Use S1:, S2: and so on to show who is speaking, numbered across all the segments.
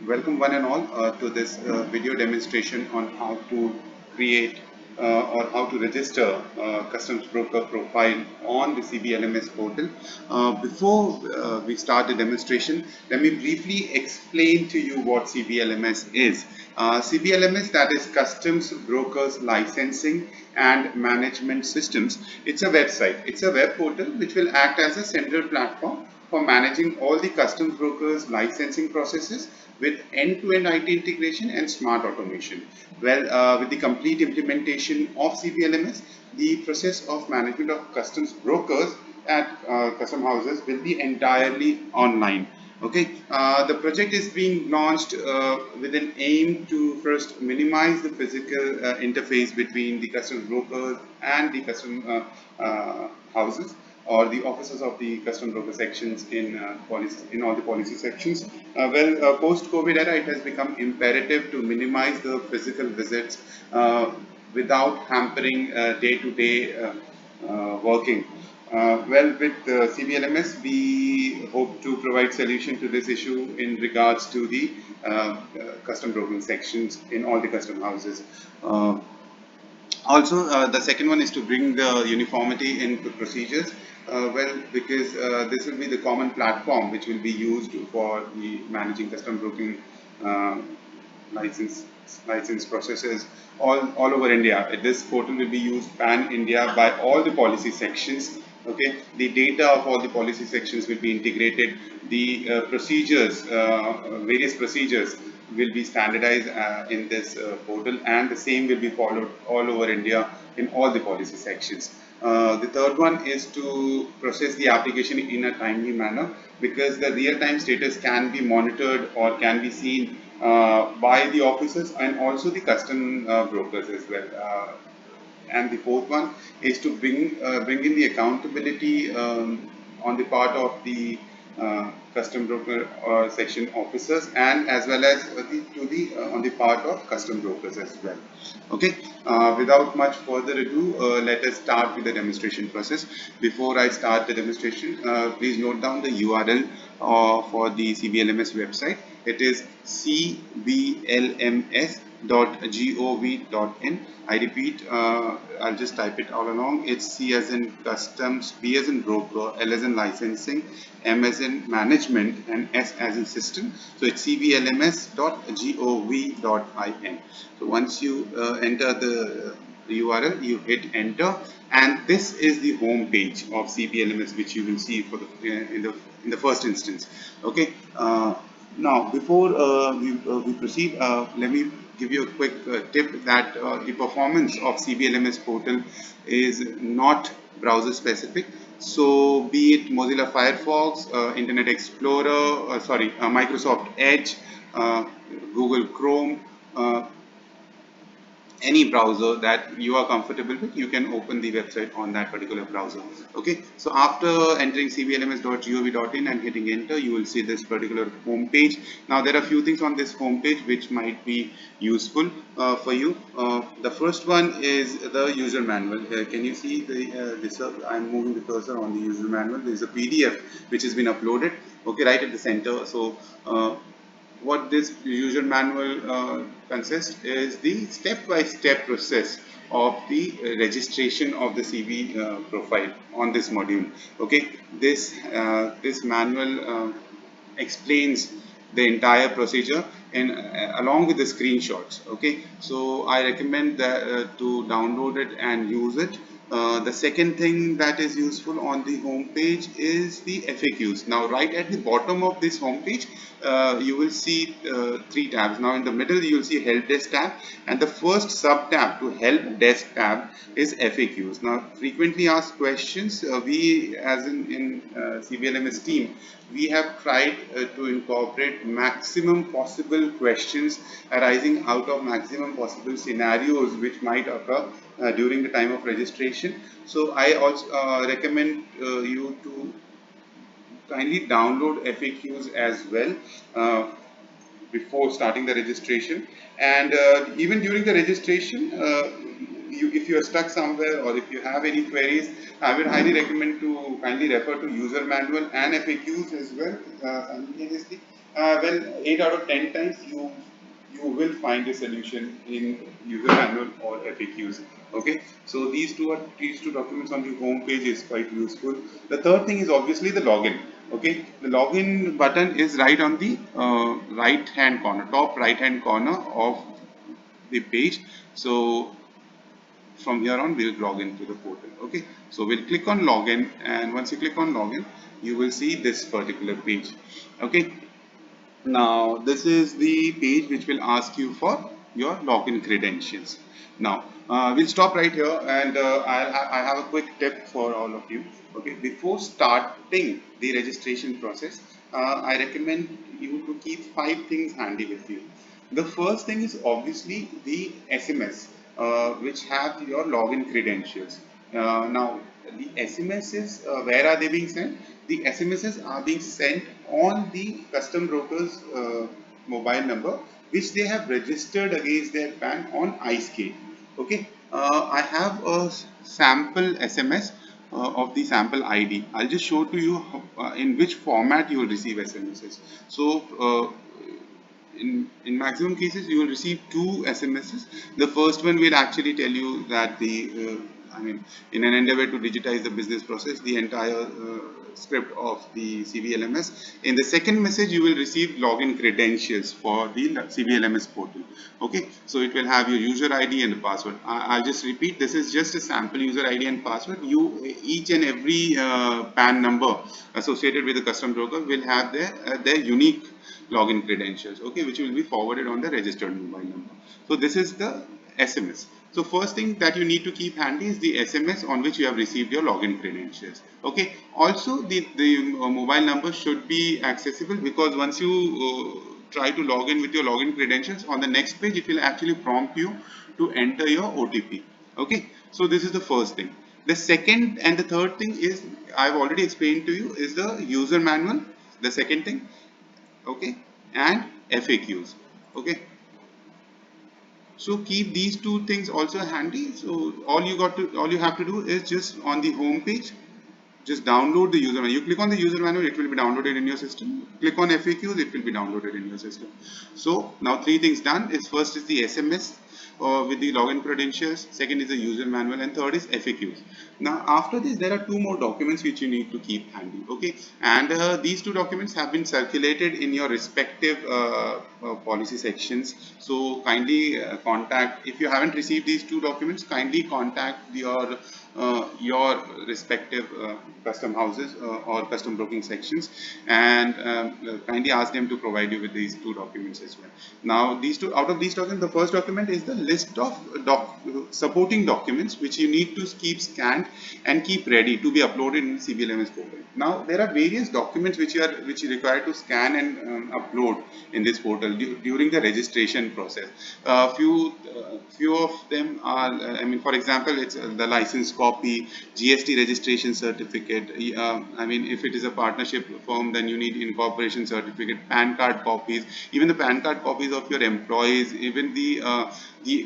S1: Welcome one and all to this video demonstration on how to create or how to register customs broker profile on the CBLMS portal. Before we start the demonstration, let me briefly explain to you what CBLMS is. CBLMS, that is Customs Brokers Licensing and Management Systems. It's a website. It's a web portal which will act as a central platform for managing all the customs brokers licensing processes with end-to-end IT integration and smart automation. Well, with the complete implementation of CBLMS, the process of management of customs brokers at custom houses will be entirely online. Okay, the project is being launched with an aim to first minimize the physical interface between the customs brokers and the custom houses or the officers of the custom broker sections in all the policy sections. Post-COVID era, it has become imperative to minimize the physical visits without hampering day-to-day working. With CBLMS, we hope to provide solution to this issue in regards to the custom broking sections in all the custom houses. The second one is to bring the uniformity into procedures. Because this will be the common platform which will be used for the managing custom broking uh, license processes all over India. This portal will be used pan-India by all the policy sections. Okay, the data of all the policy sections will be integrated. The various procedures will be standardized in this portal, and the same will be followed all over India in all the policy sections. The third one is to process the application in a timely manner, because the real-time status can be monitored or can be seen by the officers and also the custom brokers as well. And the fourth one is to bring in the accountability on the part of the custom broker section officers, and as well as on the part of custom brokers as well. Okay, without much further ado, let us start with the demonstration process. Before I start the demonstration, please note down the URL for the CBLMS website. It is cblms.gov.in. I repeat, I'll just type it all along. It's C as in customs, B as in broker, L as in licensing, M as in management, and S as in system. So it's cblms.gov.in. So once you enter the URL, you hit enter, and this is the home page of CBLMS, which you will see for the in the first instance. Okay. Now, before we proceed, let me give you a quick tip that the performance of CBLMS portal is not browser specific. So, be it Mozilla Firefox, Internet Explorer, Microsoft Edge, uh, Google Chrome, any browser that you are comfortable with, you can open the website on that particular browser. Okay, so after entering cblms.gov.in and hitting enter, you will see this particular home page. Now there are a few things on this home page which might be useful for you. The first one is the user manual. Can you see I'm moving the cursor on the user manual. There is a PDF which has been uploaded, okay, right at the center. So what this user manual consists is the step-by-step process of the registration of the CV profile on this module. Okay, this manual explains the entire procedure and along with the screenshots. Okay, so I recommend that to download it and use it. The second thing that is useful on the home page is the FAQs. Now, right at the bottom of this home page, you will see three tabs. Now, in the middle, you will see Help Desk tab, and the first sub tab to Help Desk tab is FAQs. Now, frequently asked questions. We, as in CBLMS team, we have tried to incorporate maximum possible questions arising out of maximum possible scenarios which might occur during the time of registration. So I also recommend you to kindly download FAQs as well before starting the registration, and even during the registration, if you are stuck somewhere or if you have any queries, I would highly recommend to kindly refer to user manual and FAQs as well simultaneously, Well, 8 out of 10 times you will find a solution in user manual or FAQs. Okay, so these two documents on the home page is quite useful. The third thing is obviously the login. Okay, the login button is right on the right hand corner, top right hand corner of the page. So from here on we'll log into the portal. Okay, so we'll click on login, and once you click on login you will see this particular page. Okay, now this is the page which will ask you for your login credentials. Now we'll stop right here, and I have a quick tip for all of you. Okay, before starting the registration process, I recommend you to keep 5 things handy with you. The first thing is obviously the SMS, which have your login credentials. Now, the SMSs, where are they being sent? The SMSs are being sent on the custom broker's mobile number, which they have registered against their PAN on iScape. Okay, I have a sample SMS of the sample ID. I'll just show to you in which format you will receive SMSs. So, in maximum cases you will receive 2 SMSs. The first one will actually tell you that I mean, in an endeavor to digitize the business process, the entire script of the CBLMS. In the second message, you will receive login credentials for the CBLMS portal. Okay, so it will have your user ID and the password. I'll just repeat. This is just a sample user ID and password. Each and every PAN number associated with the custom broker will have their unique login credentials, okay, which will be forwarded on the registered mobile number. So this is the SMS. So first thing that you need to keep handy is the SMS on which you have received your login credentials. Okay. Also, the mobile number should be accessible, because once you try to log in with your login credentials, on the next page it will actually prompt you to enter your OTP. Okay. So this is the first thing. The second and the third thing is, I've already explained to you, is the user manual. The second thing, okay, and FAQs. Okay, so keep these two things also handy. So all you have to do is just on the home page, just download the user manual. You click on the user manual, it will be downloaded in your system. Click on FAQs, it will be downloaded in your system. So now 3 things done. Is first is the SMS with the login credentials, second is the user manual, and third is FAQs. Now after this there are 2 more documents which you need to keep handy. Okay, and these 2 documents have been circulated in your respective policy sections. So kindly contact, if you haven't received these 2 documents, kindly contact your respective custom houses or custom broking sections, and kindly ask them to provide you with these 2 documents as well. Now these two, out of these documents, the first document is the list of supporting documents which you need to keep scanned and keep ready to be uploaded in CBLMS portal. Now there are various documents which you require to scan and upload in this portal during the registration process. Few of them are, I mean, for example, it's the license copy, GST registration certificate. I mean, if it is a partnership firm, then you need incorporation certificate, PAN card copies, even the PAN card copies of your employees, even the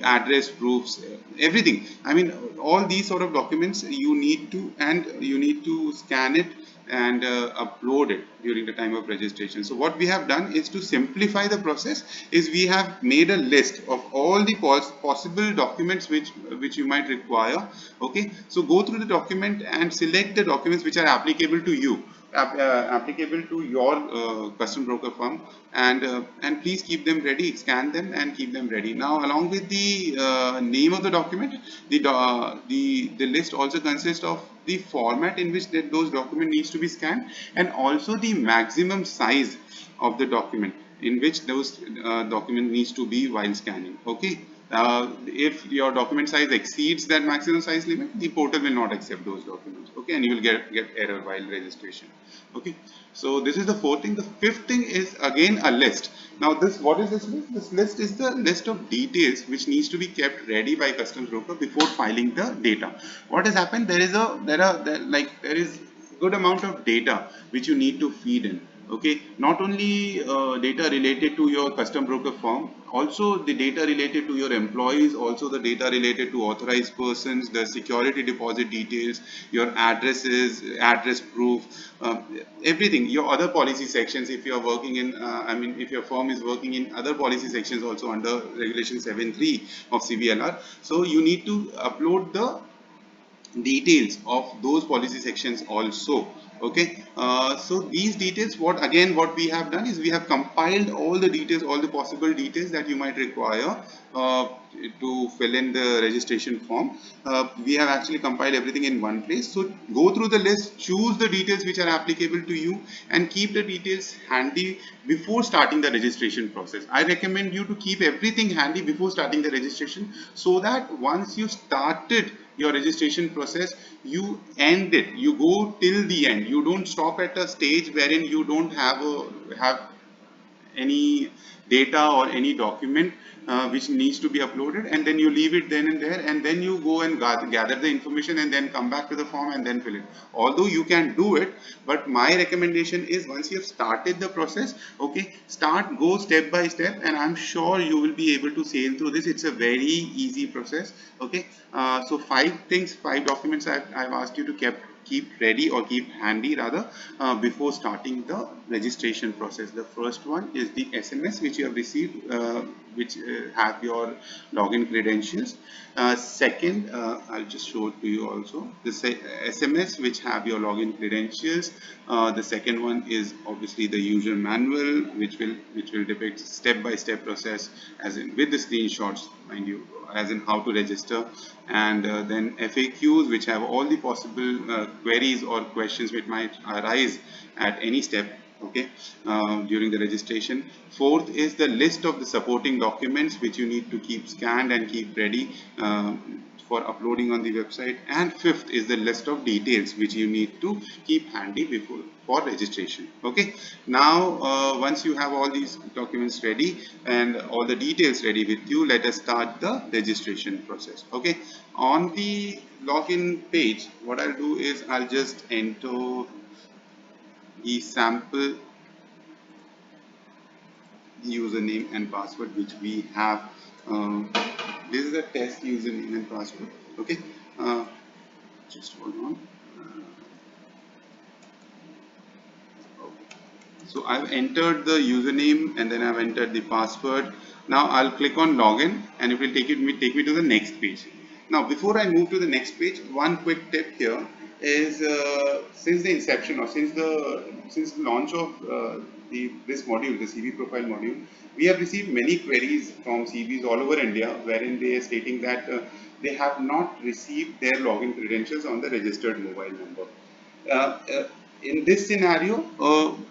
S1: address proofs, everything. I mean, all these sort of documents you need to, and you need to scan it and upload it during the time of registration. So what we have done is to simplify the process, is we have made a list of all the possible documents which you might require. Okay, so go through the document and select the documents which are applicable to you, applicable to your custom broker firm, and please keep them ready, scan them and keep them ready. Now along with the name of the document, the list also consists of the format in which those document needs to be scanned, and also the maximum size of the document in which those document needs to be while scanning. Okay, if your document size exceeds that maximum size limit, the portal will not accept those documents. Okay, and you will get error while registration. Okay, so this is the fourth thing. The fifth thing is again a list. Now this, what is this list? This list is the list of details which needs to be kept ready by customs broker before filing the data. What has happened? There is good amount of data which you need to feed in. Okay, not only data related to your custom broker firm, also the data related to your employees, also the data related to authorized persons, the security deposit details, your addresses, address proof, everything, your other policy sections. If you are working in, I mean, if your firm is working in other policy sections also under Regulation 7.3 of CBLR, so you need to upload the details of those policy sections also. Okay, so these details, what we have done is we have compiled all the details, all the possible details that you might require uh, to fill in the registration form. We have actually compiled everything in one place. So go through the list, choose the details which are applicable to you, and keep the details handy before starting the registration process. I recommend you to keep everything handy before starting the registration, so that once you started your registration process, you end it, you go till the end, you don't stop at a stage wherein you don't have any data or any document which needs to be uploaded, and then you leave it then and there, and then you go and gather the information and then come back to the form and then fill it. Although you can do it, but my recommendation is once you have started the process, okay, go step by step, and I'm sure you will be able to sail through this. It's a very easy process. Okay, so five documents I've asked you to keep ready, or keep handy rather, before starting the registration process. The first one is the SMS which you have received, which have your login credentials. Second, I'll just show it to you also. The SMS which have your login credentials. The second one is obviously the user manual, which will depict step by step process, as in with the screenshots, mind you, as in how to register. And then FAQs, which have all the possible queries or questions which might arise at any step, okay, during the registration. Fourth is the list of the supporting documents which you need to keep scanned and keep ready for uploading on the website. And fifth is the list of details which you need to keep handy before for registration. Okay, now once you have all these documents ready and all the details ready with you, let us start the registration process. Okay, on the login page, what I'll do is I'll just enter the sample username and password which we have. This is a test username and password. Okay, uh, just hold on. So I've entered the username and then I've entered the password. Now I'll click on login, and it will take me to the next page. Now before I move to the next page, one quick tip here is, since the inception, or since the launch of this module, the CV profile module, we have received many queries from CVs all over India, wherein they are stating that they have not received their login credentials on the registered mobile number. In this scenario,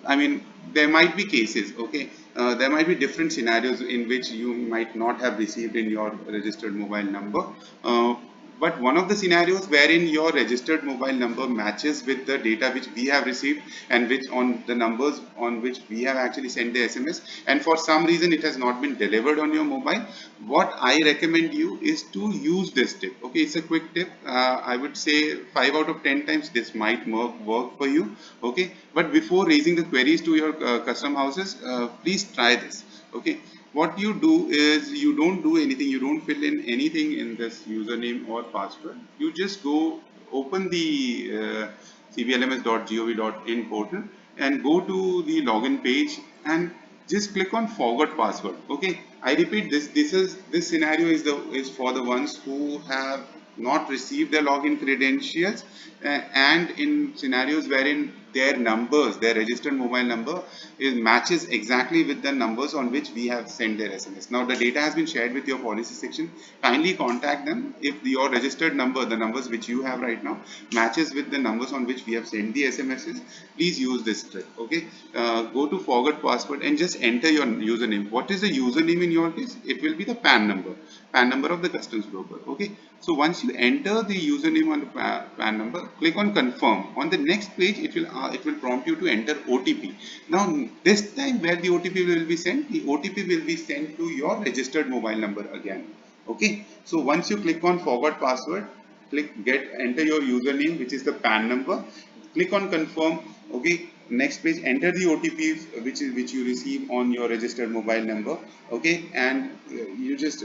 S1: I mean, there might be cases, okay, there might be different scenarios in which you might not have received in your registered mobile number. Uh, but one of the scenarios wherein your registered mobile number matches with the data which we have received, and which on the numbers on which we have actually sent the SMS, and for some reason it has not been delivered on your mobile, what I recommend you is to use this tip. Okay, it's a quick tip. I would say 5 out of 10 times this might work for you. Okay, but before raising the queries to your custom houses, please try this. Okay, what you do is you don't do anything, you don't fill in anything in this username or password. You just go open the cblms.gov.in portal and go to the login page and just click on forgot password. Okay, I repeat, this scenario is for the ones who have not received their login credentials, and in scenarios wherein their registered mobile number is matches exactly with the numbers on which we have sent their SMS. Now the data has been shared with your policy section. Kindly contact them if your registered number, the numbers which you have right now, matches with the numbers on which we have sent the SMSs. Please use this trick. Okay, go to forgot password and just enter your username. What is the username in your case? It will be the PAN number of the customs broker. Okay, so once you enter the username on the PAN number, click on confirm. On the next page, it will prompt you to enter OTP. Now this time, where the OTP will be sent, the OTP will be sent to your registered mobile number again. Okay, so once you click on forgot password, enter your username, which is the PAN number, click on confirm. Okay, next page, enter the OTP which you receive on your registered mobile number. Okay, and you just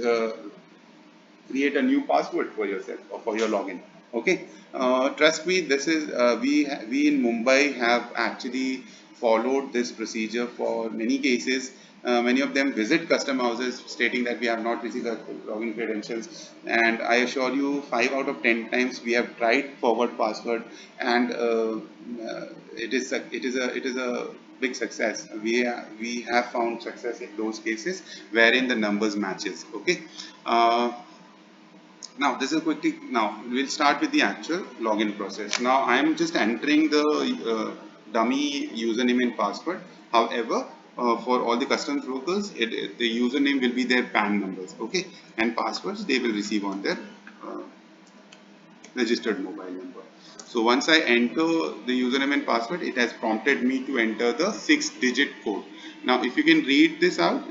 S1: create a new password for yourself or for your login. Okay, trust me, this is we in Mumbai have actually followed this procedure for many cases. Many of them visit custom houses stating that we have not received our login credentials, and I assure you, 5 out of 10 times we have tried forward password, and it is a big success. We have found success in those cases wherein the numbers matches. Okay. Uh, Now this is quickly, now we'll start with the actual login process. Now I am just entering the dummy username and password. However, for all the customs brokers, the username will be their PAN numbers, okay, and passwords they will receive on their uh, registered mobile number. So once I enter the username and password, it has prompted me to enter the 6-digit code. Now if you can read this out,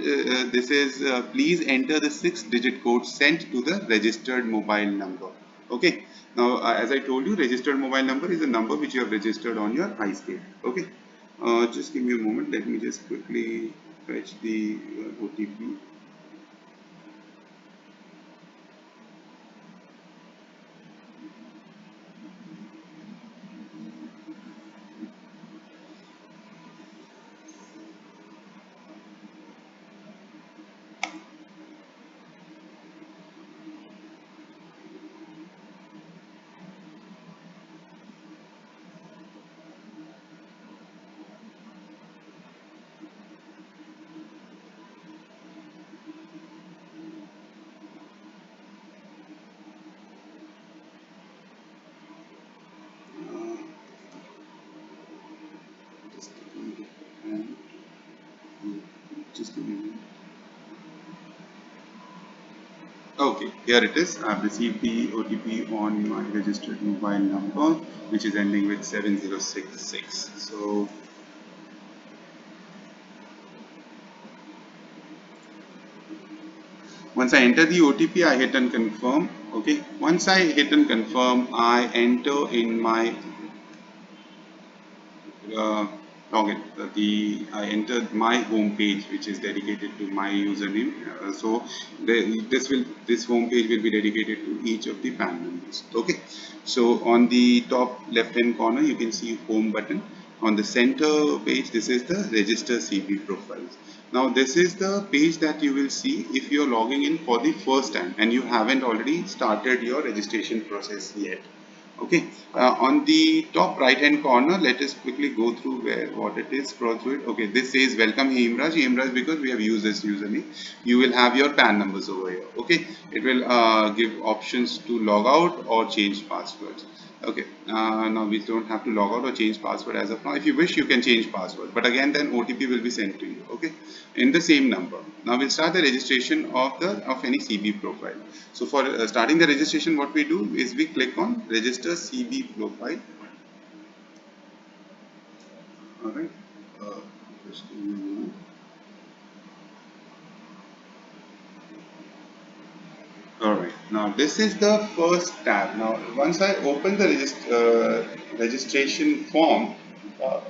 S1: this is please enter the 6-digit code sent to the registered mobile number. Okay. Now as I told you, registered mobile number is a number which you have registered on your iState. Okay. Just give me a moment. Let me just quickly fetch the OTP. Uh, just a minute. Just a minute. Okay, here it is. I've received the OTP on my registered mobile number, which is ending with 7066. So once I enter the OTP, I hit and confirm. Okay, once I hit and confirm, I enter in my uh, login. I entered my home page, which is dedicated to my username. This home page will be dedicated to each of the PAN members. Okay. So on the top left hand corner, you can see home button. On the center page, this is the register CB profiles. Now this is the page that you will see if you are logging in for the first time and you haven't already started your registration process yet. Okay, on the top right hand corner, let us quickly go through where what it is, scroll through it. Okay, this says welcome Hemraj, because we have used this username. You will have your PAN numbers over here. Okay, it will give options to log out or change passwords. Okay, now we don't have to log out or change password as of now. If you wish, you can change password, but again, then OTP will be sent to you. Okay, in the same number. Now we'll start the registration of any CB profile. So for starting the registration, what we do is we click on register CB profile. All right. Uh, just give me a moment. Alright, now this is the first tab. Now, once I open the registration form, uh,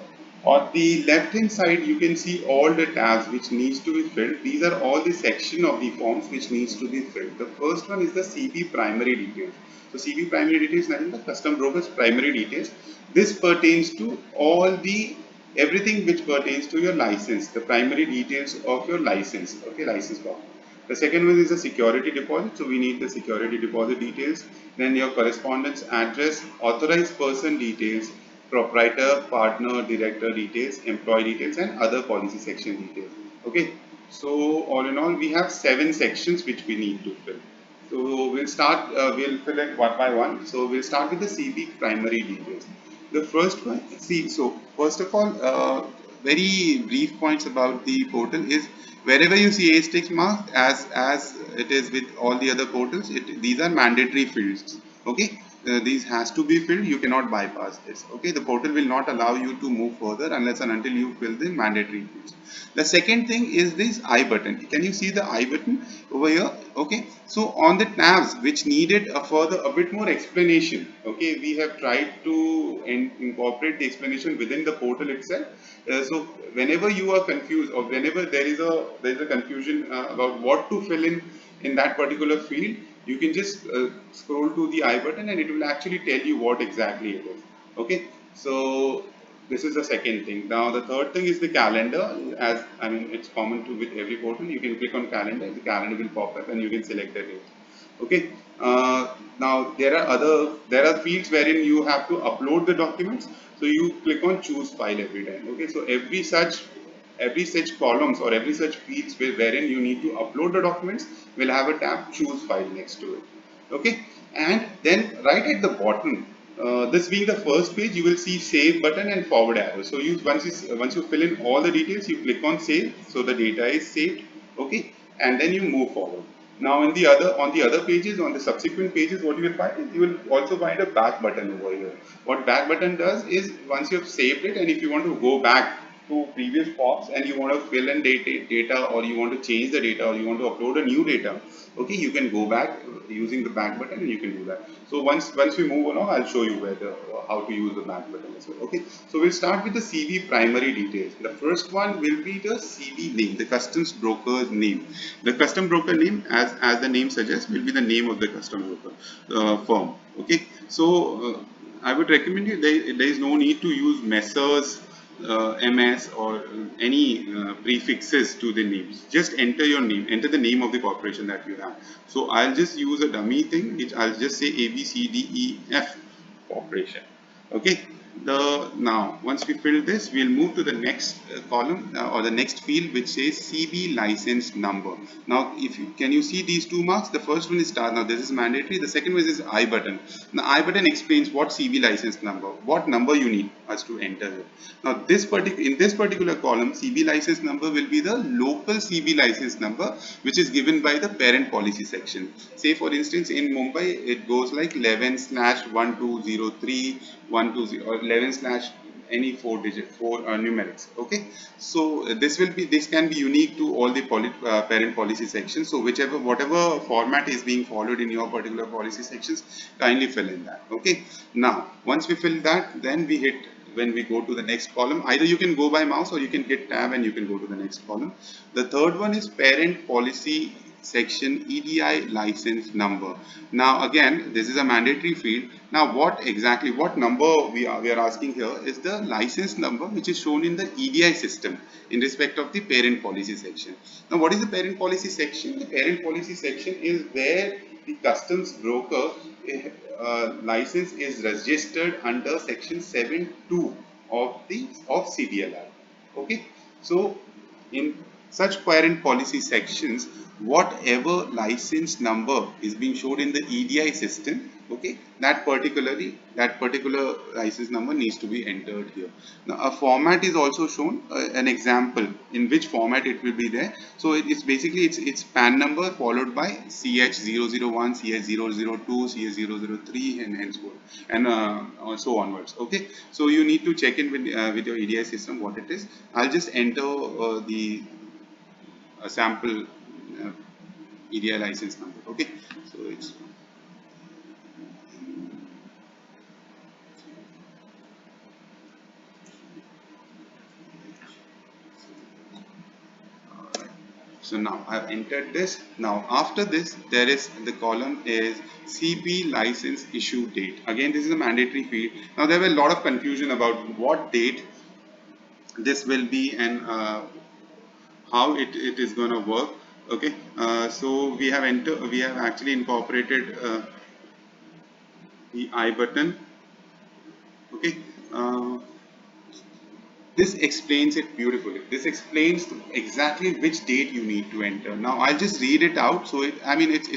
S1: on the left hand side, you can see all the tabs which needs to be filled. These are all the section of the forms which needs to be filled. The first one is the CB primary details. So CB primary details, nothing but custom brokers primary details. This pertains to all the everything which pertains to your license, the primary details of your license. Okay, license form. The second one is the security deposit. So we need the security deposit details. Then your correspondence address, authorized person details, proprietor, partner, director details, employee details, and other policy section details. Okay. So all in all, we have 7 sections which we need to fill. So we'll fill it one by one. So we'll start with the CB primary details. The first one, see, so first of all, very brief points about the portal is wherever you see asterisk mark, as it is with all the other portals, these are mandatory fields. Okay, these has to be filled. You cannot bypass this. Okay, the portal will not allow you to move further unless and until you fill the mandatory fields. The second thing is this I button. Can you see the I button over here? Okay, so on the tabs which needed a further a bit more explanation, okay, we have tried to incorporate the explanation within the portal itself. So whenever you are confused, or whenever there is a confusion about what to fill in that particular field, you can just scroll to the I button and it will actually tell you what exactly it is. Okay, so this is the second thing. Now the third thing is the calendar. As I mean, it's common to with every portal. You can click on calendar, the calendar will pop up and you can select the date. Okay, now there are fields wherein you have to upload the documents, so you click on choose file every time. Okay, so every such columns or every such fields wherein you need to upload the documents will have a tab choose file next to it. Okay, and then right at the bottom, this being the first page, you will see save button and forward arrow. So you once you fill in all the details, you click on save, so the data is saved. Okay, and then you move forward. Now in the other on the other pages, on the subsequent pages, what you will find is you will also find a back button over here. What back button does is, once you have saved it and if you want to go back to previous forms and you want to fill in data, or you want to change the data, or you want to upload a new data, okay, you can go back using the back button and you can do that. So once we move along, I'll show you how to use the back button as well. Okay, so we'll start with the CV primary details. The first one will be the CV name, the customs broker's name. The custom broker name, as the name suggests, will be the name of the custom broker firm. Okay, so I would recommend you, there is no need to use Messrs, MS, or any prefixes to the names. Just enter your name, enter the name of the corporation that you have. So I'll just use a dummy thing, which I'll just say ABCDEF corporation. Okay, now once we fill this, we'll move to the next column, or the next field, which says CB license number. Now if you can, you see these two marks. The first one is star. Now this is mandatory. The second one is I button. Now I button explains what CB license number, what number you need us to enter here. Now in this particular column, CB license number will be the local CB license number, which is given by the parent policy section. Say for instance, in Mumbai it goes like 11/1203 120, or 11 slash any four numerics. Okay, so this can be unique to all the parent policy sections. So whatever format is being followed in your particular policy sections, kindly fill in that. Okay, now once we fill that, then when we go to the next column, either you can go by mouse or you can hit tab and you can go to the next column. The third one is parent policy section EDI license number. Now again, this is a mandatory field. Now what number we are asking here is the license number which is shown in the EDI system in respect of the parent policy section. Now what is the parent policy section? The parent policy section is where the customs broker license is registered under section 7(2) of CBLI. Okay, so in such parent policy sections, whatever license number is being shown in the EDI system, okay, that particular license number needs to be entered here. Now a format is also shown, an example in which format it will be there. So it's basically it's PAN number followed by CH001, CH002, CH003, and henceforth, and so onwards. Okay, so you need to check in with your EDI system what it is. I'll just enter the sample EDI license number. Okay, so it's so now I've entered this. Now after this, there is the column is CB license issue date. Again, this is a mandatory field. Now there were a lot of confusion about what date this will be and how it is going to work. Okay, so we have actually incorporated the I button. Okay, this explains it beautifully. This explains exactly which date you need to enter. Now I'll just read it out. So I mean it's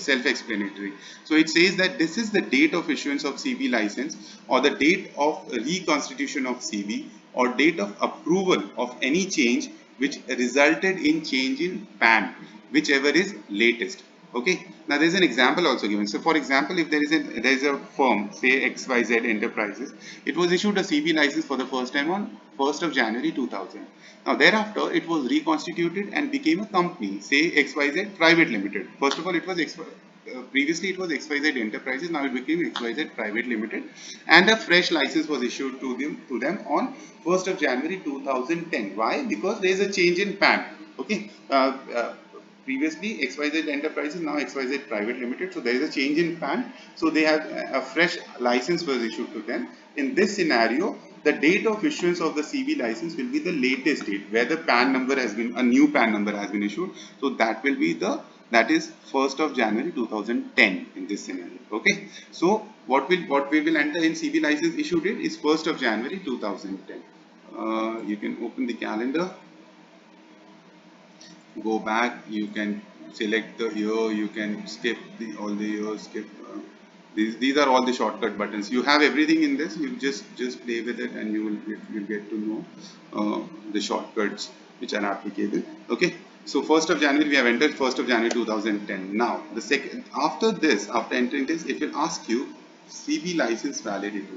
S1: self-explanatory. So it says that this is the date of issuance of CB license, or the date of reconstitution of CB, or date of approval of any change which resulted in change in PAN, whichever is latest. Okay. Now there's an example also given. So for example, if there is a firm, say XYZ Enterprises, it was issued a CB license for the first time on 1st of January 2000. Now thereafter, it was reconstituted and became a company, say XYZ Private Limited. First of all, it was previously it was XYZ Enterprises. Now it became XYZ Private Limited, and a fresh license was issued to them on 1st of January 2010. Why? Because there is a change in PAN. Okay. Previously XYZ Enterprises, now XYZ Private Limited. So there is a change in PAN. So they have a fresh license was issued to them. In this scenario, the date of issuance of the CB license will be the latest date where the PAN number has been, a new PAN number has been issued. So that will be that is 1st of January 2010 in this scenario. Okay. So what we will enter in CB license issue date is 1st of January 2010. You can open the calendar, go back, you can select the year, you can skip all the years, skip these are all the shortcut buttons. You have everything in this. You just play with it and you'll get to know the shortcuts which are applicable. Okay. So 1st of January we have entered 1st of January 2010. Now the second, after this, after entering this, it will ask you CB license validity.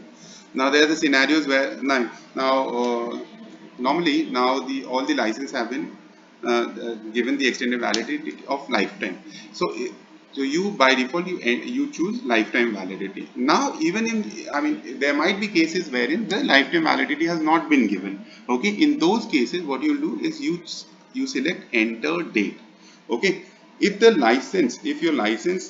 S1: Now there are the scenarios where normally now the all the license have been given the extended validity of lifetime. So you by default you choose lifetime validity. Now even in, I mean, there might be cases wherein the lifetime validity has not been given. Okay, in those cases what you will do is you select enter date. Okay, if your license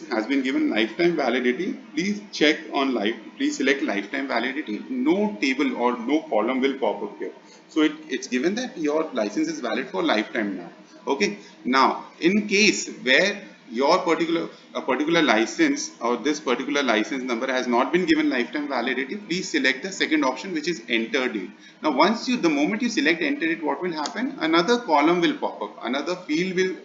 S1: has been given lifetime validity, please check on please select lifetime validity. No table or no column will pop up here. So it's given that your license is valid for lifetime now. Okay. Now in case where your particular license or this particular license number has not been given lifetime validity, please select the second option, which is enter date. Now the moment you select enter date, what will happen? Another column will pop up, another field will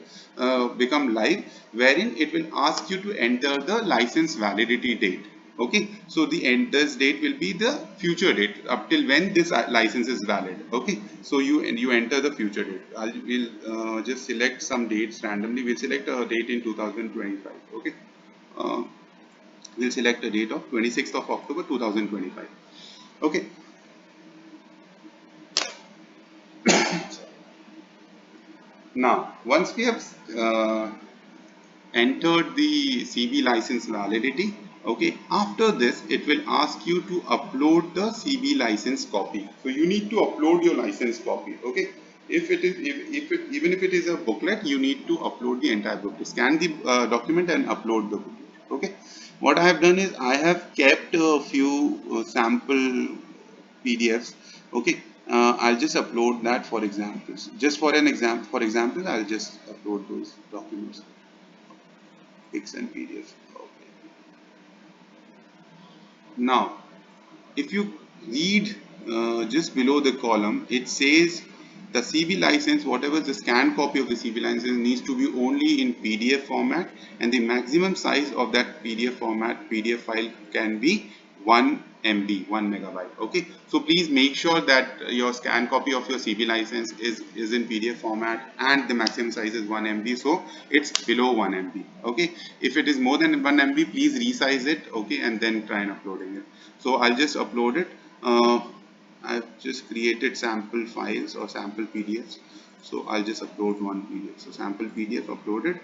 S1: become live, wherein it will ask you to enter the license validity date. Okay, so the enters date will be the future date up till when this license is valid. Okay, so you enter the future date. We'll just select some dates randomly. We'll select a date in 2025. Okay, uh, we'll select a date of 26th of October 2025. Okay. Now once we have entered the CB license validity, okay, after this it will ask you to upload the CB license copy. So you need to upload your license copy. Okay, even if it is a booklet, you need to upload the entire booklet. Scan the document and upload the booklet. Okay, what I have done is I have kept a few sample PDFs. Okay, I'll just upload that for examples. Just for an example, I'll just upload those documents, pics and PDF. Okay. Now, if you read just below the column, it says the CB license, whatever the scanned copy of the CB license, needs to be only in PDF format, and the maximum size of that PDF file can be 1 MB, 1 megabyte. Okay, so please make sure that your scanned copy of your CB license is in PDF format and the maximum size is 1 MB, so it's below 1 MB. Okay, if it is more than 1 MB, please resize it. Okay, and then try and uploading it. So I'll just upload it. I've just created sample files or sample PDFs. So I'll just upload one PDF. So sample PDF uploaded.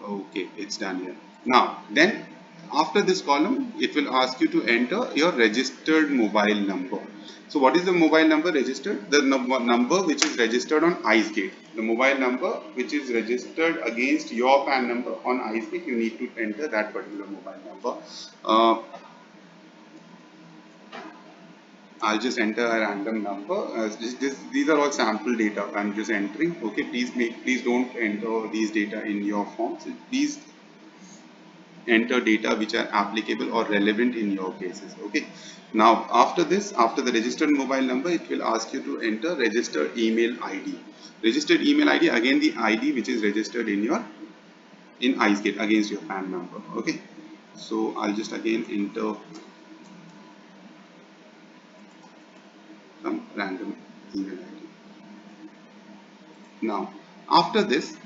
S1: Okay, it's done here. Now, then after this column, it will ask you to enter your registered mobile number. So what is the mobile number registered? The number which is registered on IceGate. The mobile number which is registered against your PAN number on IceGate, you need to enter that particular mobile number. I'll just enter a random number. These are all sample data I'm just entering. Okay, please don't enter these data in your forms. Please enter data which are applicable or relevant in your cases. Okay. Now after this, after the registered mobile number, it will ask you to enter registered email ID. Registered email ID, again the ID which is registered in IceGate against your PAN number. Okay. So I'll just again enter some random email ID. Now, after this,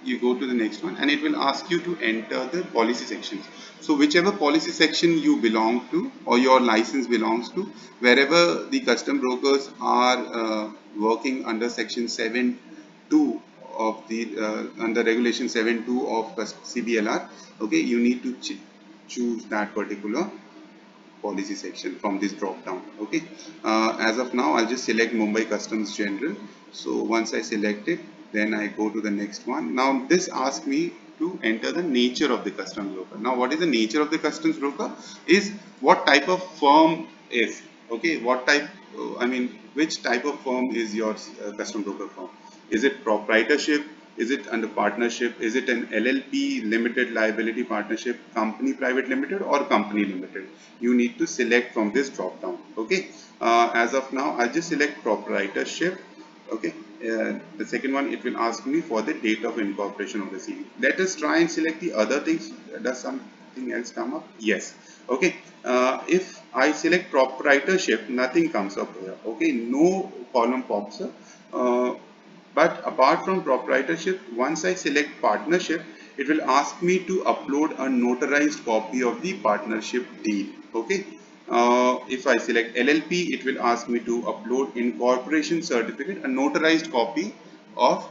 S1: you go to the next one, and it will ask you to enter the policy sections. So whichever policy section you belong to or your license belongs to, wherever the custom brokers are working under section 7(2) of the under regulation 7(2) of CBLR, okay, you need to choose that particular policy section from this drop down. Okay, as of now I'll just select Mumbai Customs General. So once I select it, then I go to the next one. Now this asks me to enter the nature of the customs broker. Now what is the nature of the customs broker is what type of firm is, okay, what type I mean which type of firm is your custom broker firm. Is it proprietorship? Is it under partnership? Is it an LLP, limited liability partnership, company private limited, or company limited? You need to select from this drop down. Okay. As of now, I'll just select proprietorship. Okay. The second one, it will ask me for the date of incorporation of the CV. Let us try and select the other things. Does something else come up? Yes. Okay. If I select proprietorship, nothing comes up here. Okay. No column pops up. But apart from proprietorship, once I select partnership, it will ask me to upload a notarized copy of the partnership deed. Okay. If I select LLP, it will ask me to upload incorporation certificate, a notarized copy of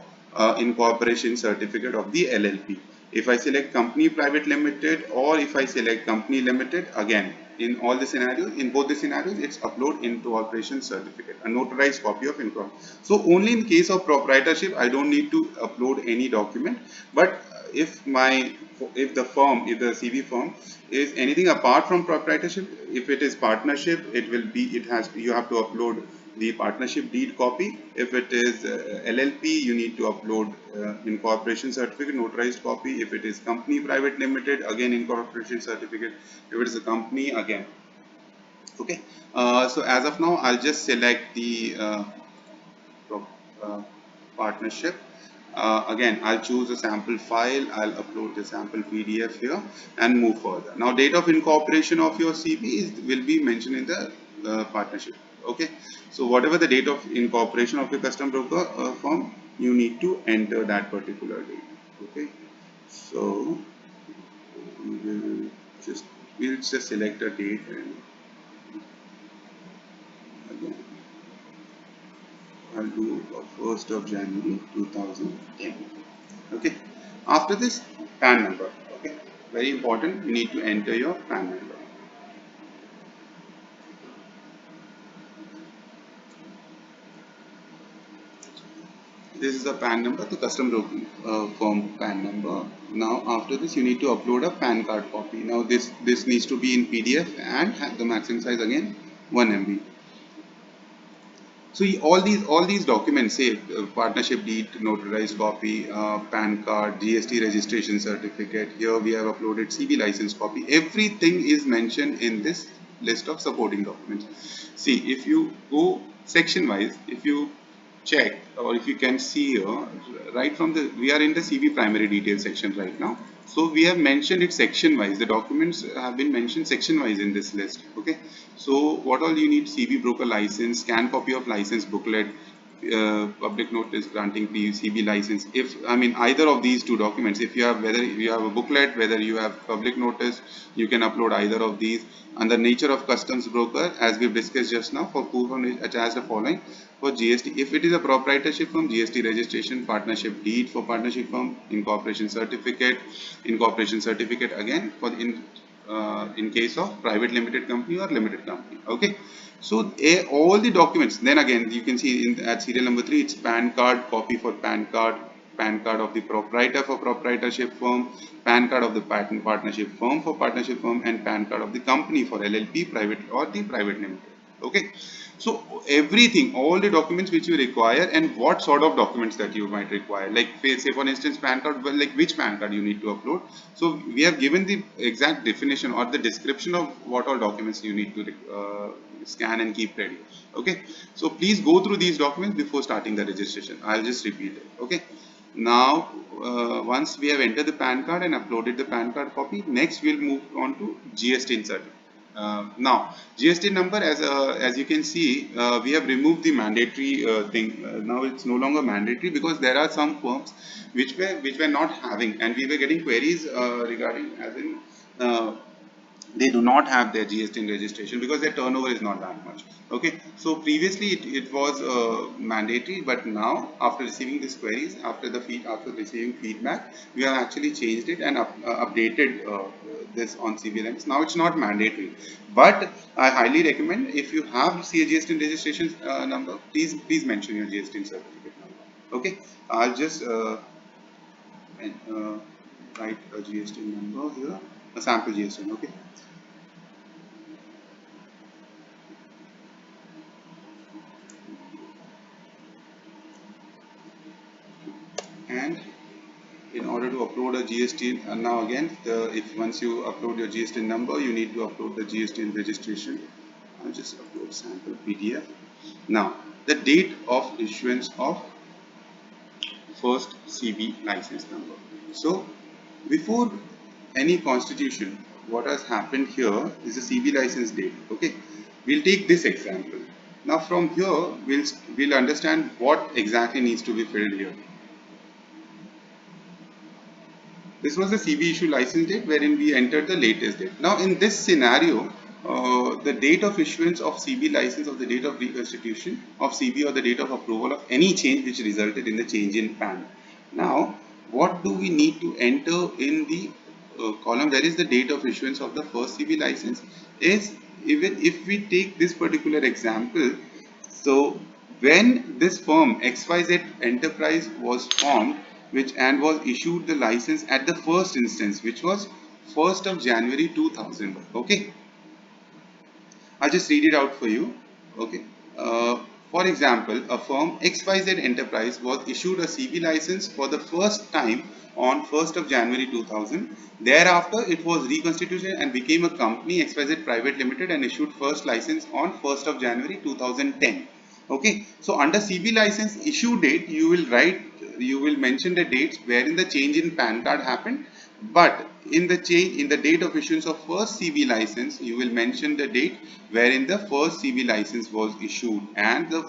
S1: incorporation certificate of the LLP. If I select company private limited, or if I select company limited, again in all the scenarios, in both the scenarios, it's upload incorporation certificate, a notarized copy of incorporation. So only in case of proprietorship I don't need to upload any document, but if the firm, if the CV firm is anything apart from proprietorship, if it is partnership, you have to upload the partnership deed copy. If it is LLP, you need to upload incorporation certificate, notarized copy. If it is company private limited, again incorporation certificate. If it is a company, again. Okay. So as of now, I'll just select the uh, partnership. Again, I'll choose a sample file, I'll upload the sample PDF here and move further. Now, date of incorporation of your CB will be mentioned in the partnership. Okay, so whatever the date of incorporation of your custom broker firm, you need to enter that particular date. Okay, so we will we'll just select a date, and again I'll do 1st of January 2010. Okay. After this, PAN number. Okay. Very important. You need to enter your PAN number. This is the PAN number, the custom broking firm PAN number. Now, after this, you need to upload a PAN card copy. Now, this needs to be in PDF and have the maximum size again 1 MB. So all these documents, say partnership deed, notarized copy, PAN card, GST registration certificate. Here we have uploaded CB license copy. Everything is mentioned in this list of supporting documents. See, if you go section wise, if you check, or if you can see here, right from we are in the CB primary details section right now. So we have mentioned it section wise. The documents have been mentioned section wise in this list. Okay. So what all you need: CB broker license, scan copy of license booklet, public notice granting CB license. If I mean either of these two documents, if you have, whether you have a booklet, whether you have public notice, you can upload either of these. And the nature of customs broker, as we've discussed just now, for proof of attach the following. For GST, if it is a proprietorship firm, GST registration, partnership deed for partnership firm, incorporation certificate again for in case of private limited company or limited company. Okay, so all the documents, then again you can see at serial number 3, it's PAN card copy for PAN card, PAN card of the proprietor for proprietorship firm, PAN card of the patent partnership firm for partnership firm, and PAN card of the company for LLP private or the private limited. Okay, so everything, all the documents which you require, and what sort of documents that you might require, like say for instance PAN card, well, like which PAN card you need to upload. So we have given the exact definition or the description of what all documents you need to scan and keep ready. Okay, so please go through these documents before starting the registration. I'll just repeat it. Okay, now once we have entered the PAN card and uploaded the PAN card copy, next we'll move on to GST insert. Now, GST number, as you can see, we have removed the mandatory thing. Now it's no longer mandatory because there are some firms which were not having, and we were getting queries regarding, as in, they do not have their GST registration because their turnover is not that much. Okay, so previously it was mandatory, but now after receiving these queries, after receiving feedback, we have actually changed it and updated this on CBLMS. Now it's not mandatory, but I highly recommend, if you have GST registration number, please mention your GST certificate number. Okay, I'll just and, write a GST number here, a sample GST. Okay. And in order to upload a GST, now again, if once you upload your GST number, you need to upload the GST registration. I'll just upload sample PDF. Now, the date of issuance of first CB license number. So, before any constitution, what has happened here is a CB license date. Okay, we'll take this example. Now, from here, we'll understand what exactly needs to be filled here. This was the CB issue license date wherein we entered the latest date. Now in this scenario, the date of issuance of CB license, of the date of reconstitution of CB, or the date of approval of any change which resulted in the change in PAN. Now, what do we need to enter in the column where is the date of issuance of the first CB license? Is, even if we take this particular example, so when this firm XYZ Enterprise was formed, which and was issued the license at the first instance, which was 1st of January 2000. Okay, I'll just read it out for you. Okay. For example, a firm XYZ Enterprise was issued a CB license for the first time on 1st of January 2000. Thereafter, it was reconstituted and became a company, XYZ Private Limited, and issued first license on 1st of January 2010. Okay, so under CB license issue date, you will mention the dates wherein the change in PAN card happened, but in the date of issuance of first CB license, you will mention the date wherein the first CB license was issued, and the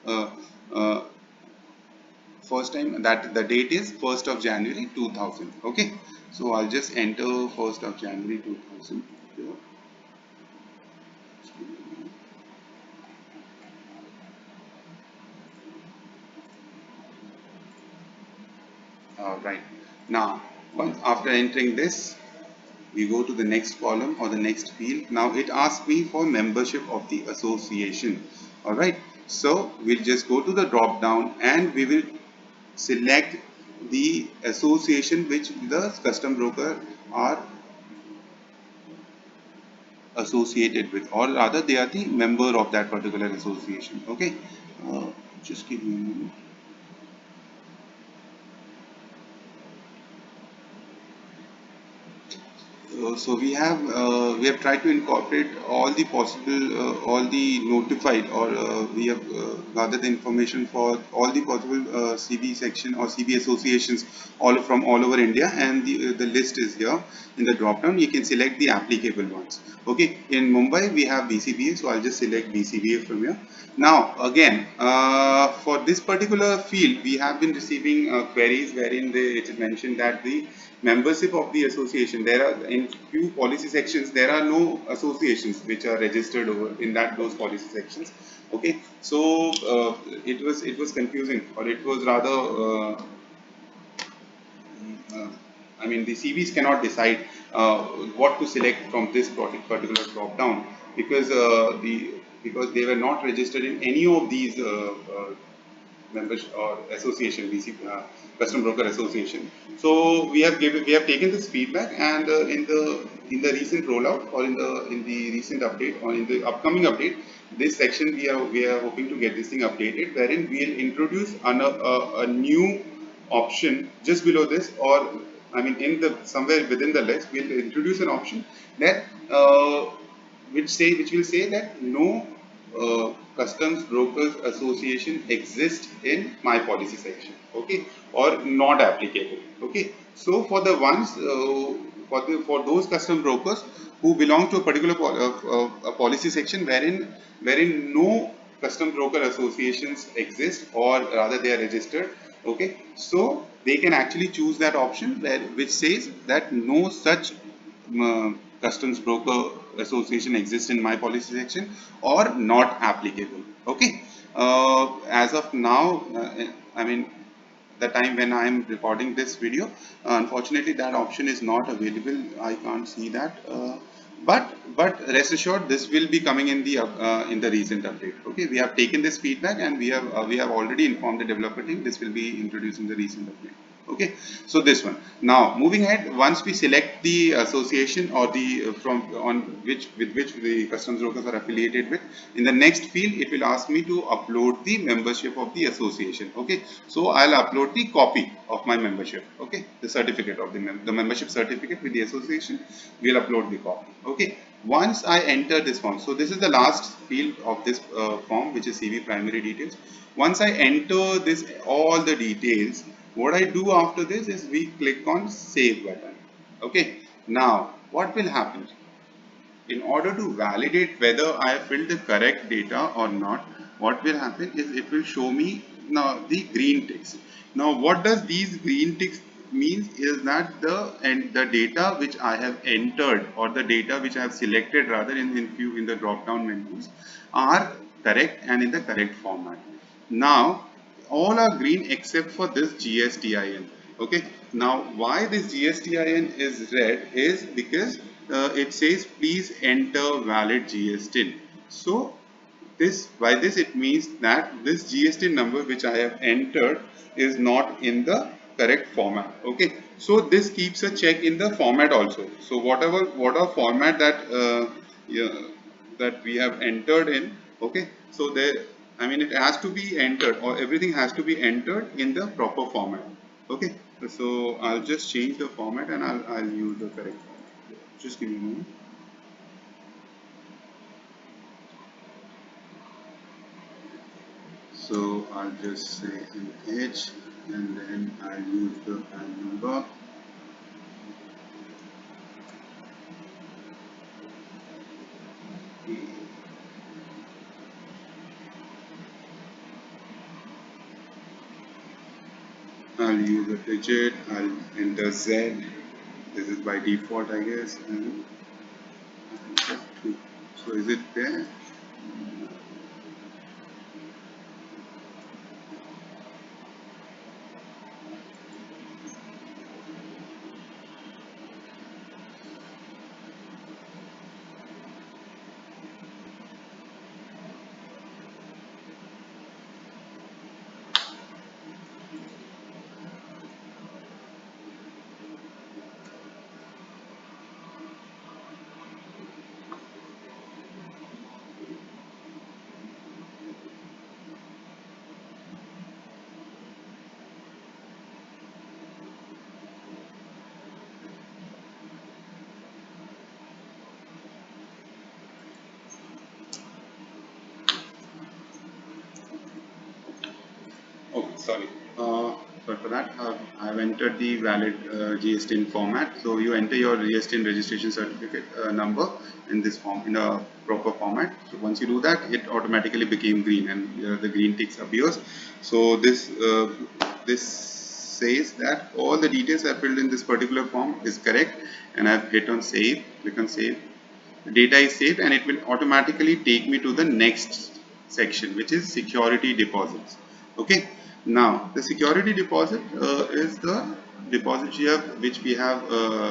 S1: uh, uh, first time, that the date is 1st of January 2000. Okay, so I'll just enter 1st of January 2000 here. Right now, once after entering this, we go to the next column or the next field. Now it asks me for membership of the association. All right, so we'll just go to the drop down and we will select the association which the custom broker are associated with, or rather they are the member of that particular association. Okay, uh, just give me a moment. So we have tried to incorporate all the possible, all the notified, or we have gathered the information for all the possible CB section or CB associations all from all over India, and the list is here in the drop down. You can select the applicable ones. Okay, in Mumbai we have BCBA, so I'll just select BCBA from here. Now again, for this particular field, we have been receiving queries wherein it is mentioned that the membership of the association, there are in few policy sections there are no associations which are registered over in those policy sections. Okay, so it was confusing, or it was rather uh, I mean, the CVs cannot decide what to select from this particular drop down, because because they were not registered in any of these members or association, BC, custom broker association. So we have taken this feedback, and in the recent rollout, or in the recent update, or in the upcoming update, this section we are hoping to get this thing updated, wherein we'll introduce a new option just below this, or I mean in the somewhere within the list we'll introduce an option that which will say that no customs brokers association exists in my policy section. Okay, or not applicable. Okay, so for the ones for those custom brokers who belong to a particular a policy section wherein no custom broker associations exist, or rather they are registered. Okay, so they can actually choose that option which says that no such customs broker association exists in my policy section or not applicable. Okay, as of now, I mean the time when I am recording this video, unfortunately that option is not available. I can't see that. But rest assured, this will be coming in the recent update. Okay, we have taken this feedback and we have already informed the developer team. This will be introduced in the recent update. Okay, so this one. Now moving ahead, once we select the association or the from on which with which the customs brokers are affiliated with, in the next field it will ask me to upload the membership of the association. Okay, so I'll upload the copy of my membership. Okay, the certificate of the membership certificate with the association, we'll upload the copy. Okay, once I enter this form, so this is the last field of this form, which is CV primary details. Once I enter this all the details, what I do after this is we click on save button. Okay, now what will happen? In order to validate whether I have filled the correct data or not, what will happen is it will show me now the green ticks. Now what does these green ticks means is that the data which I have entered, or the data which I have selected rather in the drop down menus, are correct and in the correct format. Now all are green except for this GSTIN. Okay, now why this GSTIN is red is because it says please enter valid GSTIN. So this, by this it means that this GST number which I have entered is not in the correct format. Okay, so this keeps a check in the format also. So whatever format that yeah, that we have entered in. Okay, so there, I mean it has to be entered, or everything has to be entered in the proper format. Okay, so I'll just change the format and I'll use the correct format. Just give me a moment. So I'll just say MH, and then I'll use the PAN number. I'll use a digit. I'll enter Z. This is by default, I guess. And so is it there? Oh, sorry. Sorry for that. I've entered the valid GSTIN format. So you enter your GSTIN registration certificate number in this form, in a proper format. So once you do that, it automatically became green, and the green ticks appears. So this says that all the details I filled in this particular form is correct, and I've hit on save. Click on save. The data is saved, and it will automatically take me to the next section, which is security deposits. Okay, now the security deposit is the deposit which we have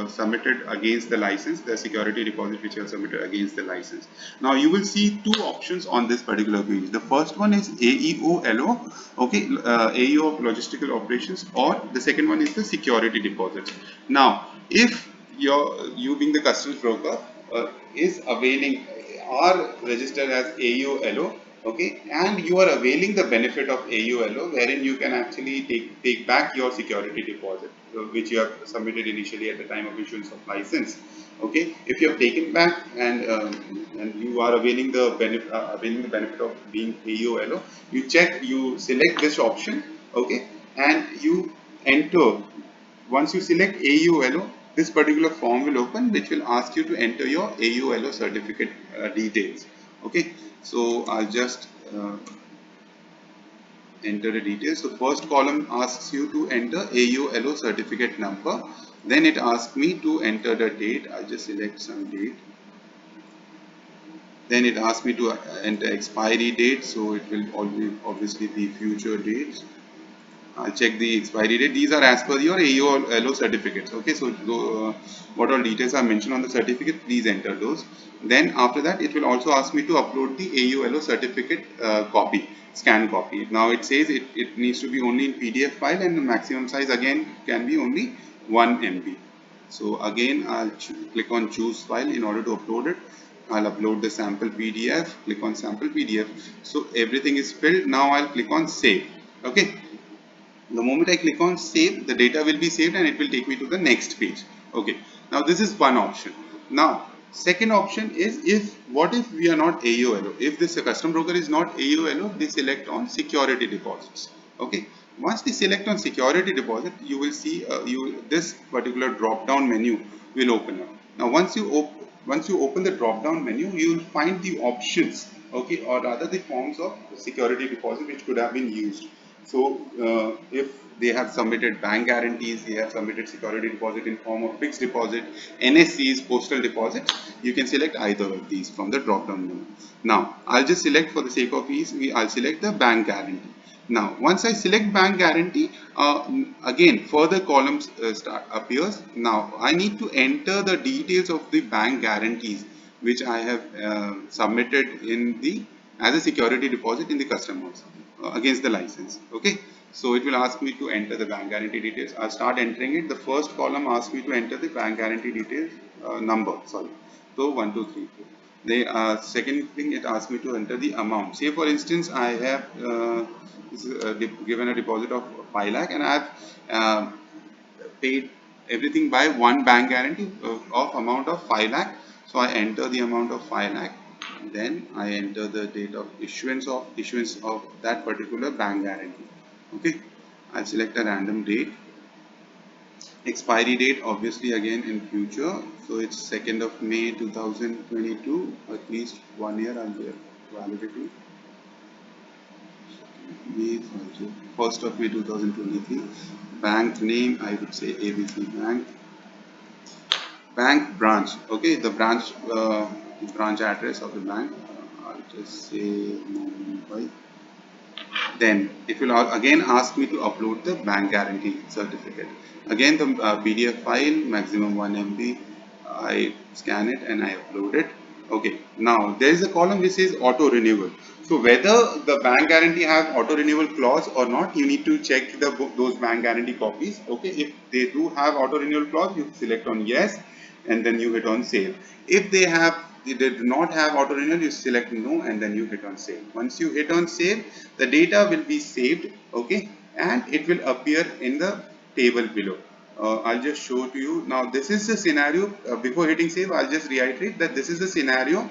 S1: submitted against the license, the security deposit which you have submitted against the license. Now you will see two options on this particular page. The first one is AEOLO, okay, AEO of logistical operations, or the second one is the security deposit. Now if you being the customs broker is availing, are registered as AULO, okay, and you are availing the benefit of AULO, wherein you can actually take back your security deposit, which you have submitted initially at the time of issuance of license. Okay, if you have taken back and you are availing the benefit of being AULO, you select this option, okay, and you enter. Once you select AULO, this particular form will open, which will ask you to enter your AULO certificate details. Okay, so I'll just enter the details. So first column asks you to enter AULO certificate number. Then it asks me to enter the date. I'll just select some date. Then it asks me to enter expiry date. So it will always obviously be future dates. I'll check the expiry date. These are as per your AULO certificates. Okay, so what all details are mentioned on the certificate, please enter those. Then after that, it will also ask me to upload the AULO certificate copy, scan copy. Now it says it needs to be only in PDF file, and the maximum size again can be only 1 MB. So again, I'll click on choose file in order to upload it. I'll upload the sample PDF, click on sample PDF. So everything is filled. Now I'll click on save. Okay. The moment I click on save, the data will be saved and it will take me to the next page. Okay. Now this is one option. Now second option is, what if we are not AULO? If this custom broker is not AULO, they select on security deposits. Okay. Once they select on security deposit, you will see this particular drop down menu will open up. Now once you open the drop down menu, you will find the options, okay, or rather the forms of security deposit which could have been used. So if they have submitted bank guarantees, they have submitted security deposit in form of fixed deposit, NSCs, postal deposit, you can select either of these from the drop down menu. Now I'll just select, for the sake of ease, I'll select the bank guarantee. Now once I select bank guarantee, again further columns appears. Now I need to enter the details of the bank guarantees which I have submitted in the as a security deposit in the customers against the license. Okay, so it will ask me to enter the bank guarantee details. I'll start entering it. The first column asks me to enter the bank guarantee details number, sorry, so 1234. The second thing, it asks me to enter the amount. Say for instance I have given a deposit of 5 lakh and I have paid everything by one bank guarantee of amount of 5 lakh. So I enter the amount of 5 lakh. Then I enter the date of issuance of that particular bank guarantee. Okay, I'll select a random date. Expiry date obviously again in future, so it's 2nd of May 2022, at least 1 year I'll be validity. May 1st of May 2023. Bank name, I would say ABC Bank. Bank branch, okay, the branch address of the bank, I'll just say Mumbai. Then it will again ask me to upload the bank guarantee certificate. Again the PDF file, maximum 1 MB. I scan it and I upload it. Okay, now there is a column which says auto renewal. So whether the bank guarantee have auto renewal clause or not, you need to check those bank guarantee copies. Okay, if they do have auto renewal clause, you select on yes and then you hit on save. If they do not have auto renewal, you select no and then you hit on save. Once you hit on save, the data will be saved, okay, and it will appear in the table below. I'll just show to you. Now this is the scenario, before hitting save, I'll just reiterate that this is the scenario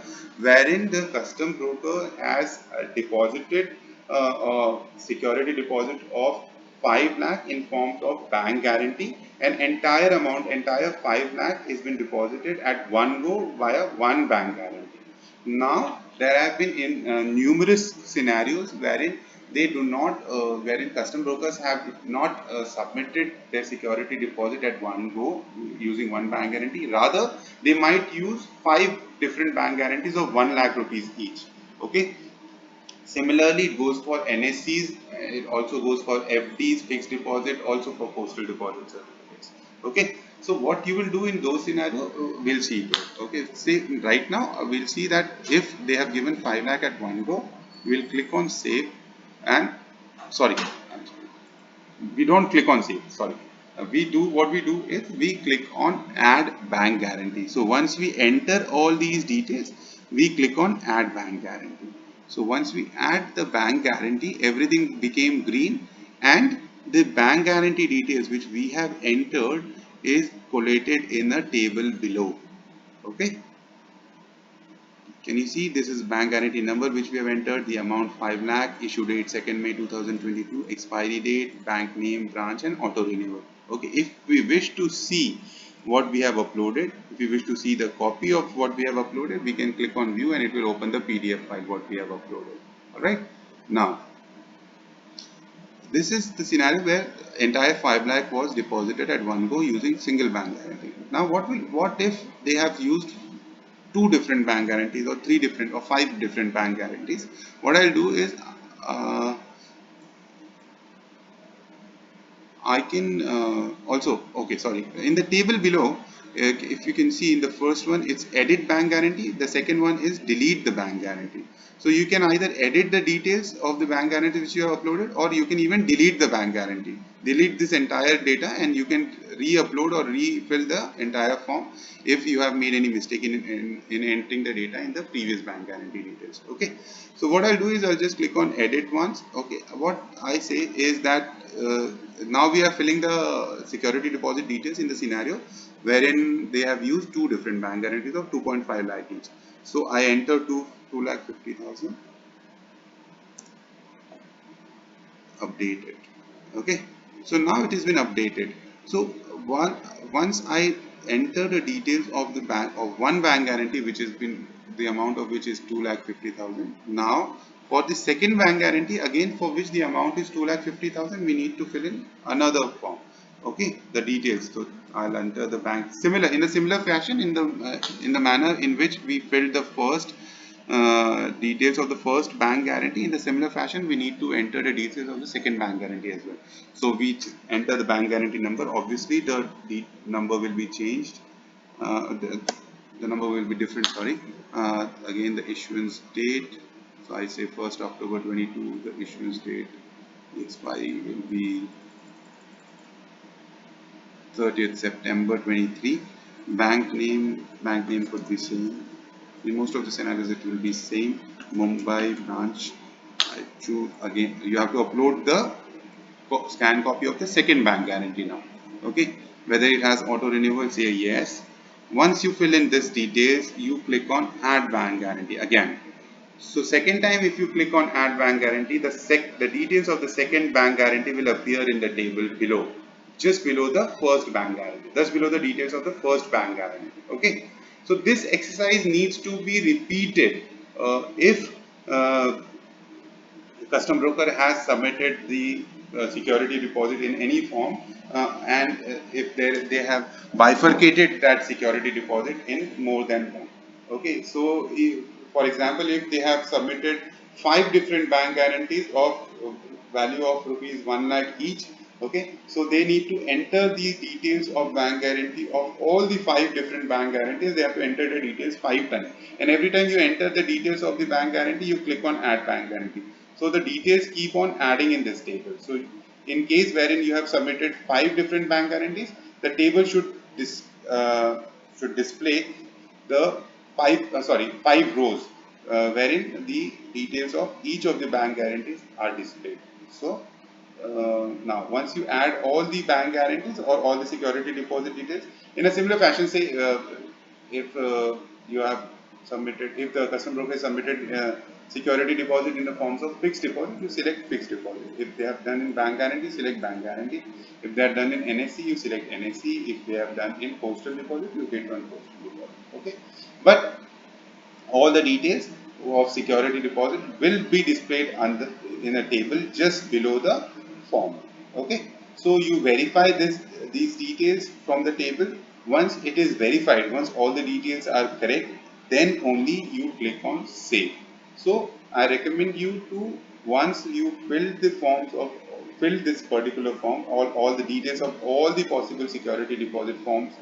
S1: wherein the custom broker has deposited a security deposit of 5 lakh in forms of bank guarantee, and entire 5 lakh is been deposited at one go via one bank guarantee. Now there have been numerous scenarios wherein wherein custom brokers have not submitted their security deposit at one go using one bank guarantee. Rather, they might use 5 different bank guarantees of 1 lakh rupees each. Okay. Similarly, it goes for NSCs, it also goes for FDs, fixed deposit, also for postal deposit certificates. Okay, so what you will do in those scenarios, we'll see it. Okay, say right now, we'll see that if they have given 5 lakh at one go, we'll click on save and sorry, we don't click on save, sorry. What we do is we click on add bank guarantee. So once we enter all these details, we click on add bank guarantee. So once we add the bank guarantee, everything became green and the bank guarantee details which we have entered is collated in a table below. Okay. Can you see, this is bank guarantee number which we have entered, the amount 5 lakh, issue date 2nd May 2022, expiry date, bank name, branch and auto renewal. Okay, if we wish to see what we have uploaded. If you wish to see the copy of what we have uploaded, we can click on view and it will open the PDF file what we have uploaded. Alright. Now, this is the scenario where entire 5 lakh was deposited at one go using single bank guarantee. Now, what if they have used two different bank guarantees or three different or five different bank guarantees? What I'll do is uh, I can also, okay, sorry, in the table below, if you can see in the first one, it's edit bank guarantee. The second one is delete the bank guarantee. So you can either edit the details of the bank guarantee which you have uploaded, or you can even delete the bank guarantee. Delete this entire data and you can re-upload or refill the entire form if you have made any mistake in entering the data in the previous bank guarantee details. Okay. So what I'll do is I'll just click on edit once. Okay. What I say is that now we are filling the security deposit details in the scenario wherein they have used two different bank guarantees of 2.5 lakh each. So I enter 2 lakh 50,000, update it. Okay, so now it has been updated. So one once I enter the details of the bank of one bank guarantee which has been the amount of which is 2 lakh 50,000. Now for the second bank guarantee again for which the amount is 2 lakh 50,000, we need to fill in another form. Okay, the details. So I'll enter the bank similar in a similar fashion in the manner in which we filled the first details of the first bank guarantee. In the similar fashion, we need to enter the details of the second bank guarantee as well. So we enter the bank guarantee number. Obviously, the number will be changed. The number will be different. Sorry. Again, the issuance date. So I say 1st October 22. The issuance date, the expiry will be 30th September 23. Bank name could be same. In most of the scenarios it will be same. Mumbai branch. I choose again. You have to upload the scan copy of the second bank guarantee now. Okay. Whether it has auto renewal, say yes. Once you fill in this details, you click on add bank guarantee again. So second time if you click on add bank guarantee, the details of the second bank guarantee will appear in the table below, just below the first bank guarantee, just below the details of the first bank guarantee. Okay. So this exercise needs to be repeated if the custom broker has submitted the security deposit in any form and if they have bifurcated that security deposit in more than one. Okay, so for example, if they have submitted five different bank guarantees of value of rupees 1 lakh each. Okay, so they need to enter the details of bank guarantee of all the five different bank guarantees. They have to enter the details 5 times, and every time you enter the details of the bank guarantee, you click on add bank guarantee. So the details keep on adding in this table. So in case wherein you have submitted five different bank guarantees, the table should display the five rows wherein the details of each of the bank guarantees are displayed. So now once you add all the bank guarantees or all the security deposit details in a similar fashion, say if you have submitted, if the custom broker has submitted security deposit in the forms of fixed deposit, you select fixed deposit. If they have done in bank guarantee, select bank guarantee. If they are done in NSC, you select NSC. If they have done in postal deposit, you get one postal deposit. Okay, but all the details of security deposit will be displayed in a table just below the form. Okay, so you verify these details from the table. Once it is verified, once all the details are correct, then only you click on save. So I recommend you to, once you fill this particular form, all the details of all the possible security deposit forms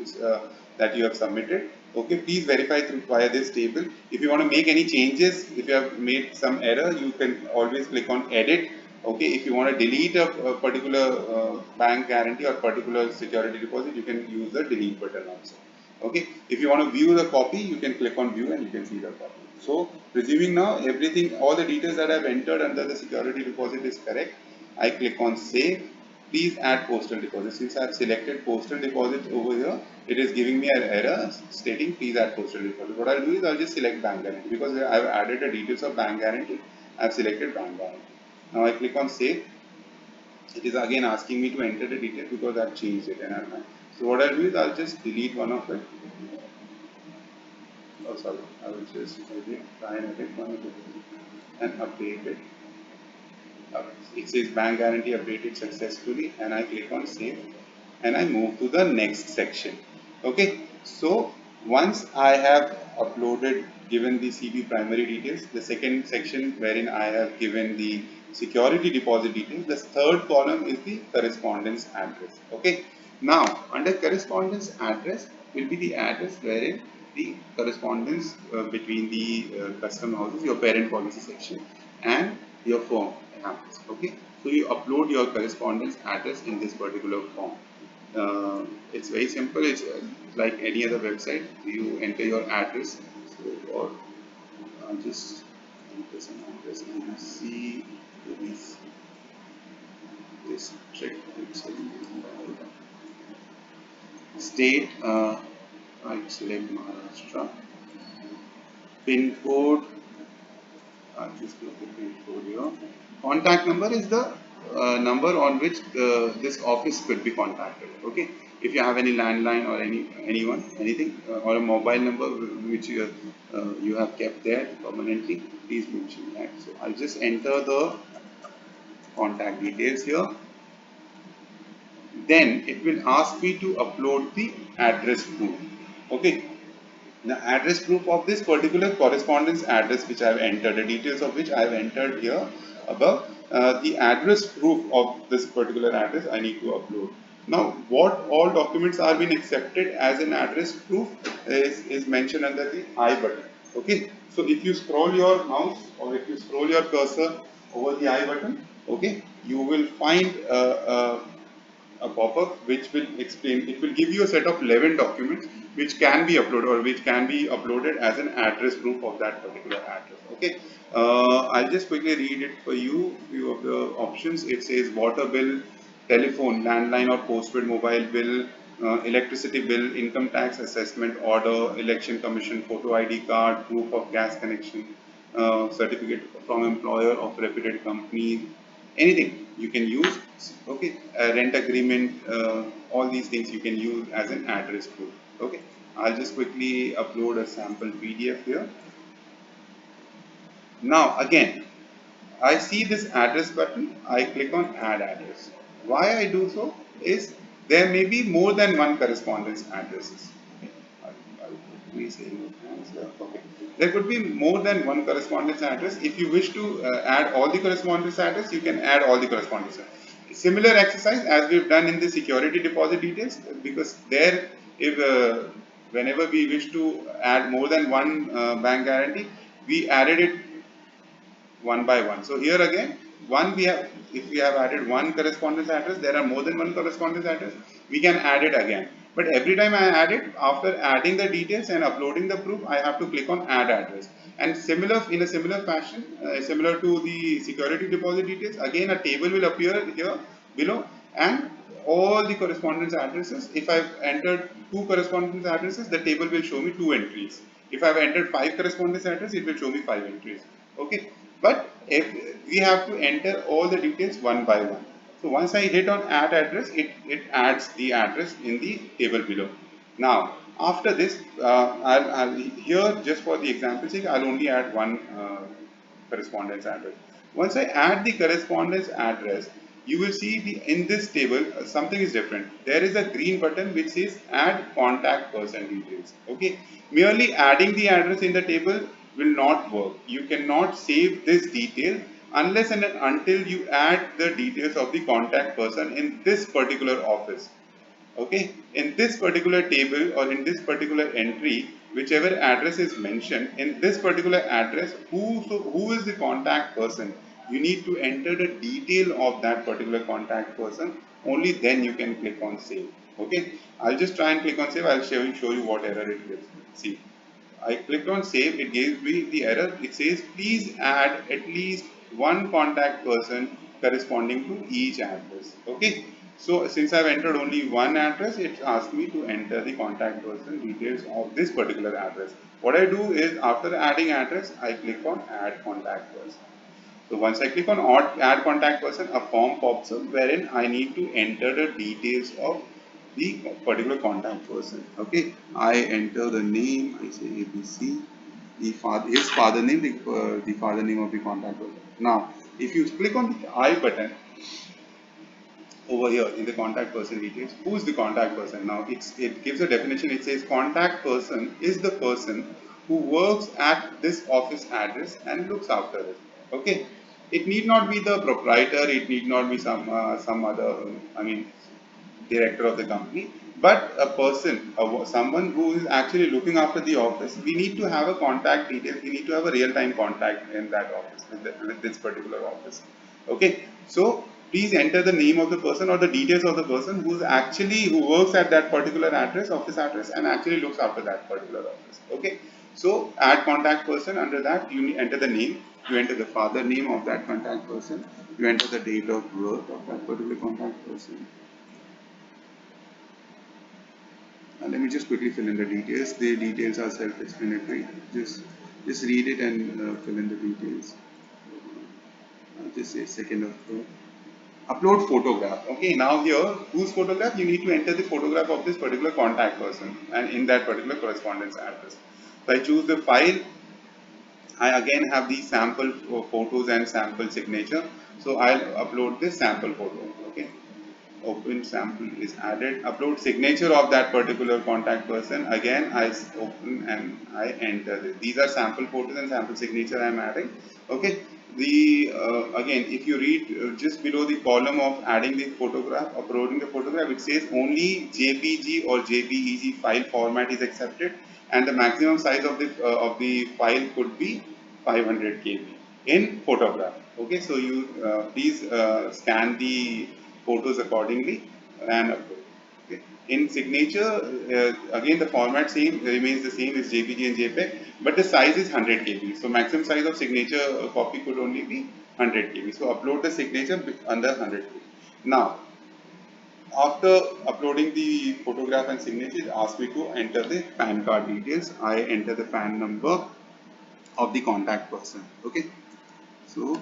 S1: that you have submitted. Okay, please verify through via this table. If you want to make any changes, if you have made some error, you can always click on edit. Okay, if you want to delete a particular bank guarantee or particular security deposit, you can use the delete button also. Okay, if you want to view the copy, you can click on view and you can see the copy. So presuming now everything, all the details that I have entered under the security deposit is correct, I click on save. Please add postal deposit. Since I have selected postal deposit over here, it is giving me an error stating please add postal deposit. What I'll do is I'll just select bank guarantee because I've added the details of bank guarantee. I've selected bank guarantee. Now I click on save. It is again asking me to enter the detail because I've changed it, and So what I'll do is I'll just delete one of it. Oh, sorry. I will just maybe try and edit one of it and update it. It says bank guarantee updated successfully, and I click on save and I move to the next section. Okay, so once I have uploaded, given the CB primary details, the second section wherein I have given the security deposit details, the third column is the correspondence address. Okay, now under correspondence address will be the address wherein the correspondence between the custom houses, your parent policy section, and your firm happens. Okay, so you upload your correspondence address in this particular form. uh, it's very simple. It's like any other website. You enter your address. So, or just enter some address, ABC, this district, state. I select Maharashtra. Pin code. Just put the pin code here. Contact number is the number on which this office could be contacted. Okay, if you have any landline or anyone, anything, or a mobile number which you have kept there permanently, please mention that. So I'll just enter the contact details here. Then it will ask me to upload the address proof. Okay, the address proof of this particular correspondence address which I have entered, the details of which I have entered here above, the address proof of this particular address I need to upload. Now, what all documents are being accepted as an address proof is mentioned under the I button. Okay, so if you scroll your mouse or if you scroll your cursor over the I button, okay, you will find a pop-up which will explain, it will give you a set of 11 documents which can be uploaded or which can be uploaded as an address proof of that particular address. Okay, I'll just quickly read it for you. Few of the options. It says water bill, telephone, landline or postpaid mobile bill, electricity bill, income tax assessment order, election commission, photo ID card, proof of gas connection, certificate from employer of reputed company, anything you can use. Okay, rent agreement, all these things you can use as an address proof. Okay, I'll just quickly upload a sample PDF here. Now again, I see this address button, I click on add address. Why I do so is there may be more than one correspondence addresses. Okay. I'll quickly say no thanks here. Okay. There could be more than one correspondence address. If you wish to add all the correspondence address, you can add all the correspondence. Similar exercise as we've done in the security deposit details, because there, if whenever we wish to add more than one bank guarantee, we added it one by one. So here again, one we have, if we have added one correspondence address, there are more than one correspondence address, we can add it again. But every time I add it, after adding the details and uploading the proof, I have to click on add address. And similar, in a similar fashion, similar to the security deposit details, again a table will appear here below, and all the correspondence addresses, if I've entered two correspondence addresses, the table will show me two entries. If I've entered five correspondence addresses, it will show me five entries. Okay, but if we have to enter all the details one by one. So once I hit on add address, it adds the address in the table below. Now after this, I'll here, just for the example sake, I'll only add one correspondence address. Once I add the correspondence address, you will see in this table something is different. There is a green button which says add contact person details. Okay, merely adding the address in the table will not work. You cannot save this detail unless and until you add the details of the contact person in this particular office. Okay, in this particular table or in this particular entry, whichever address is mentioned, in this particular address, who is the contact person, you need to enter the detail of that particular contact person. Only then you can click on save. Okay, I'll just try and click on save. I'll show you what error it gives. See, I clicked on save, it gave me the error. It says please add at least one contact person corresponding to each address. Okay, so since I've entered only one address, it asked me to enter the contact person details of this particular address. What I do is, after adding address, I click on add contact person. So once I click on add contact person, a form pops up wherein I need to enter the details of the particular contact person. Okay, I enter the name, I say ABC, the father, his father name, the father name of the contact person. Now, if you click on the I button over here in the contact person details, who is the contact person? Now, it gives a definition. It says contact person is the person who works at this office address and looks after it. Okay, it need not be the proprietor. It need not be some other. I mean, director of the company, but a person, someone who is actually looking after the office. We need to have a contact detail. We need to have a real-time contact in that office with this particular office. Okay, so please enter the name of the person or the details of the person who works at that particular address, office address, and actually looks after that particular office. Okay, so add contact person. Under that, you enter the name. You enter the father name of that contact person. You enter the date of birth of that particular contact person. Let me just quickly fill in the details. The details are self-explanatory. Just read it and fill in the details. I'll just say second of birth. Upload photograph. Okay, now here, whose photograph? You need to enter the photograph of this particular contact person and in that particular correspondence address. So I choose the file. I again have these sample photos and sample signature. So I'll upload this sample photo. Okay. Open sample is added. Upload signature of that particular contact person. Again, I open and I enter it. These are sample photos and sample signature I am adding. Okay. The again, if you read just below the column of adding the photograph, uploading the photograph, it says only JPG or JPEG file format is accepted, and the maximum size of the file could be 500 KB in photograph. Okay, so you please scan the photos accordingly and upload. Okay. In signature, again the format same remains the same as JPG and JPEG, but the size is 100 KB. So maximum size of signature copy could only be 100 KB. So upload the signature under 100 KB. Now, after uploading the photograph and signature, it asks me to enter the PAN card details. I enter the PAN number of the contact person. Okay, so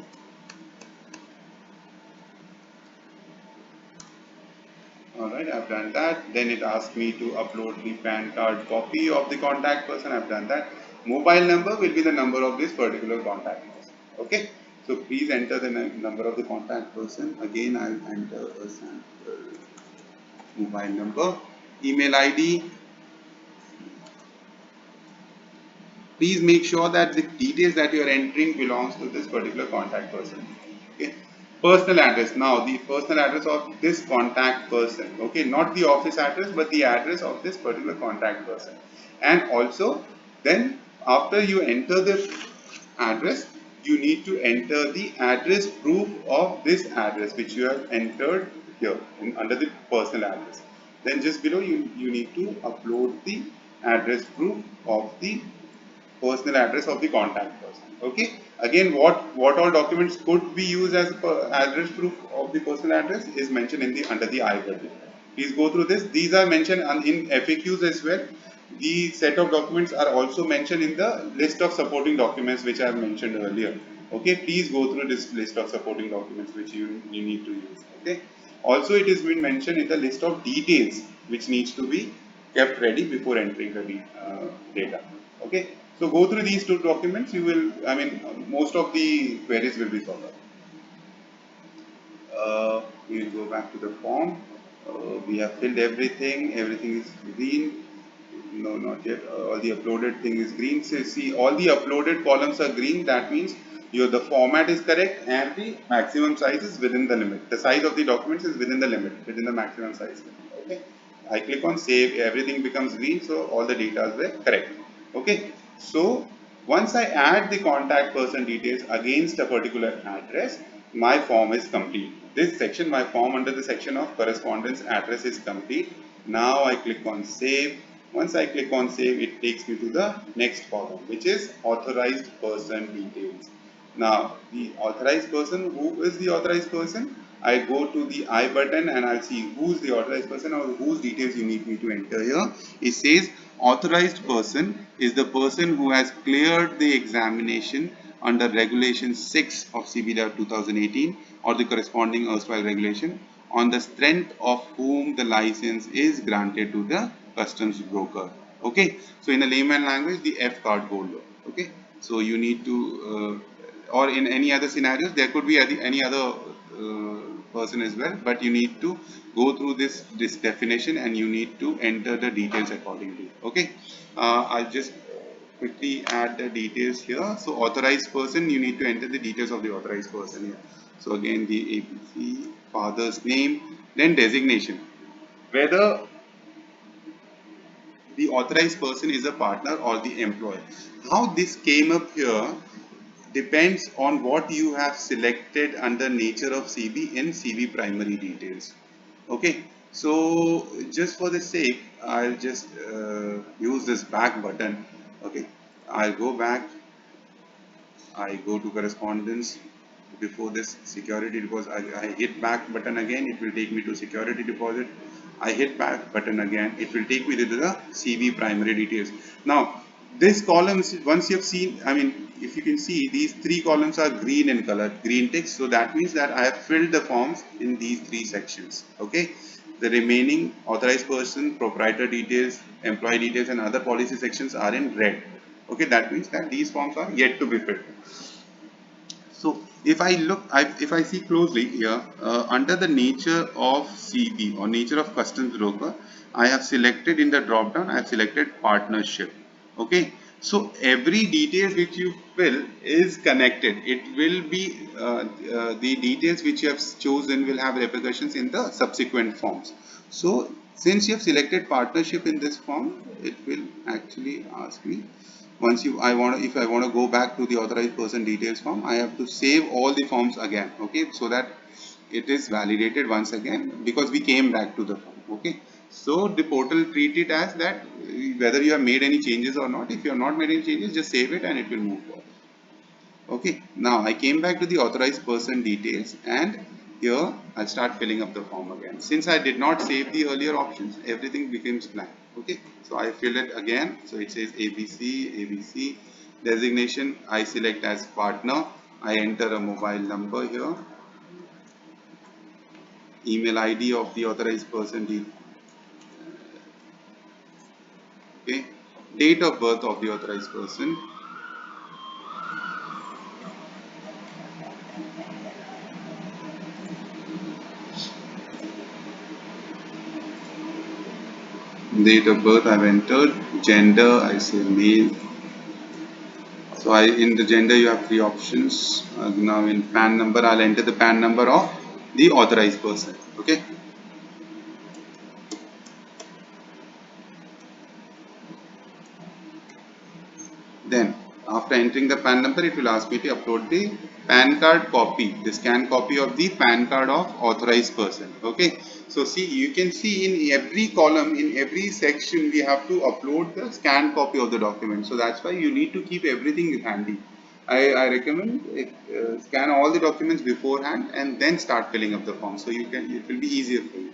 S1: alright, I've done that. Then it asks me to upload the PAN card copy of the contact person. I've done that. Mobile number will be the number of this particular contact person. Okay, so please enter the number of the contact person. Again, I'll enter a sample mobile number. Email ID. Please make sure that the details that you are entering belongs to this particular contact person. Okay. Personal address. Now the personal address of this contact person. Okay, not the office address, but the address of this particular contact person. And also, then after you enter the address, you need to enter the address proof of this address which you have entered here under the personal address. Then just below you need to upload the address proof of the personal address of the contact person. Okay. Again, what all documents could be used as address proof of the personal address is mentioned in the under the I button. Please go through this. These are mentioned in FAQs as well. The set of documents are also mentioned in the list of supporting documents which I have mentioned earlier. Okay, please go through this list of supporting documents which you need to use. Okay. Also, it has been mentioned in the list of details which needs to be kept ready before entering the data. Okay, so go through these two documents. You will, I mean, most of the queries will be solved. We will go back to the form. We have filled everything. Everything is green. No, not yet. All the uploaded thing is green. So see, all the uploaded columns are green. That means the format is correct and the maximum size is within the limit. The size of the documents is within the limit, within the maximum size. Okay. I click on save. Everything becomes green. So all the data were correct. Okay. So once I add the contact person details against a particular address, my form is complete. This section, my form under the section of correspondence address is complete. Now I click on save. Once I click on save, it takes me to the next column, which is authorized person details. Now, the authorized person, who is the authorized person? I go to the I button and I'll see who's the authorized person or whose details you need me to enter here. It says authorized person is the person who has cleared the examination under regulation 6 of CBLMS 2018 or the corresponding erstwhile regulation on the strength of whom the license is granted to the customs broker. Okay, so in a layman language, the F card holder. Okay, so you need to or in any other scenarios there could be any other person as well, but you need to go through this definition and you need to enter the details accordingly. Okay, I'll just quickly add the details here. So authorized person, you need to enter the details of the authorized person here. So again, the ABC, father's name, then designation, whether the authorized person is a partner or the employee. How this came up here depends on what you have selected under nature of CB in CB primary details. Okay, so just for the sake, I'll just use this back button. Okay, I'll go back, I go to correspondence. Before this security deposit, I hit back button again, it will take me to security deposit. I hit back button again, it will take me to the CV primary details. Now this columns, once you have seen, I mean, if you can see, these three columns are green in color, green text, so that means that I have filled the forms in these three sections. Okay, the remaining authorized person, proprietor details, employee details and other policy sections are in red. Okay, that means that these forms are yet to be filled. So if I look, if I see closely here, under the nature of CB or nature of customs broker, I have selected in the drop down, I have selected partnership. Okay, so every details which you fill is connected. It will be the details which you have chosen will have repercussions in the subsequent forms. So since you have selected partnership in this form, it will actually ask me, once you if I want to go back to the authorized person details form, I have to save all the forms again. Okay, so that it is validated once again, because we came back to the form. Okay, so the portal treat it as that whether you have made any changes or not. If you have not made any changes, just save it and it will move forward. Okay, now I came back to the authorized person details and here I'll start filling up the form again. Since I did not save the earlier options, everything becomes blank. Okay, so I fill it again. So it says ABC, ABC, designation I select as partner. I enter a mobile number here, email ID of the authorized person, okay, date of birth of the authorized person, date of birth I've entered, gender I say male. So in the gender you have three options. Now in PAN number I'll enter the PAN number of the authorized person. Okay. Then after entering the PAN number, it will ask me to upload the PAN card copy, the scan copy of the PAN card of authorized person. Okay. So see, you can see in every column, in every section, we have to upload the scanned copy of the document. So that's why you need to keep everything handy. I recommend scan all the documents beforehand and then start filling up the form. So you can, it will be easier for you.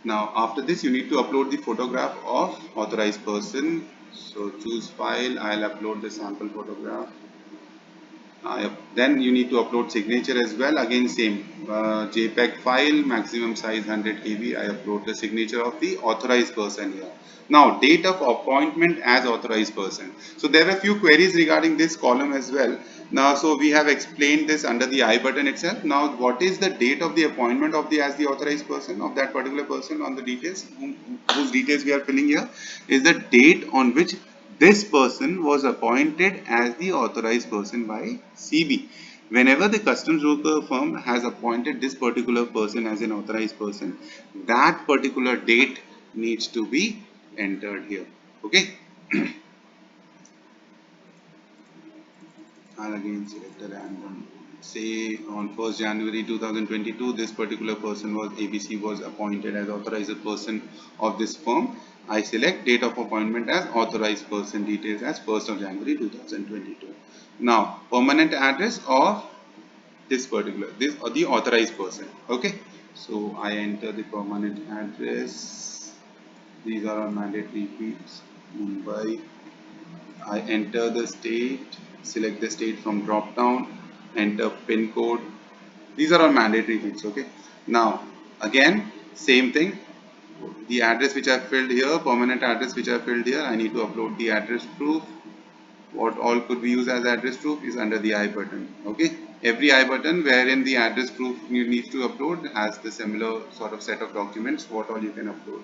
S1: Now after this you need to upload the photograph of authorized person. So choose file, I'll upload the sample photograph. Then you need to upload signature as well. Again same JPEG file, maximum size 100 KB. I upload the signature of the authorized person here. Now date of appointment as authorized person. So there are a few queries regarding this column as well. Now so we have explained this under the I button itself. Now what is the date of the appointment of the as the authorized person of that particular person on the details whose details we are filling here is the date on which this person was appointed as the authorized person by CB. Whenever the customs broker firm has appointed this particular person as an authorized person, that particular date needs to be entered here. Okay. I'll again select a random. Say on 1st January 2022, this particular person was ABC was appointed as authorized person of this firm. I select date of appointment as authorized person details as 1st of January 2022. Now permanent address of this particular this or the authorized person. Okay. So I enter the permanent address. These are our mandatory fields. Mumbai. I enter the state, select the state from drop down, enter pin code, These are all mandatory things. Okay. Now again, same thing. The address which I filled here, permanent address which I filled here, I need to upload the address proof. What all could be used as address proof is under the I button. Okay. Every I button wherein the address proof you need to upload has the similar sort of set of documents what all you can upload.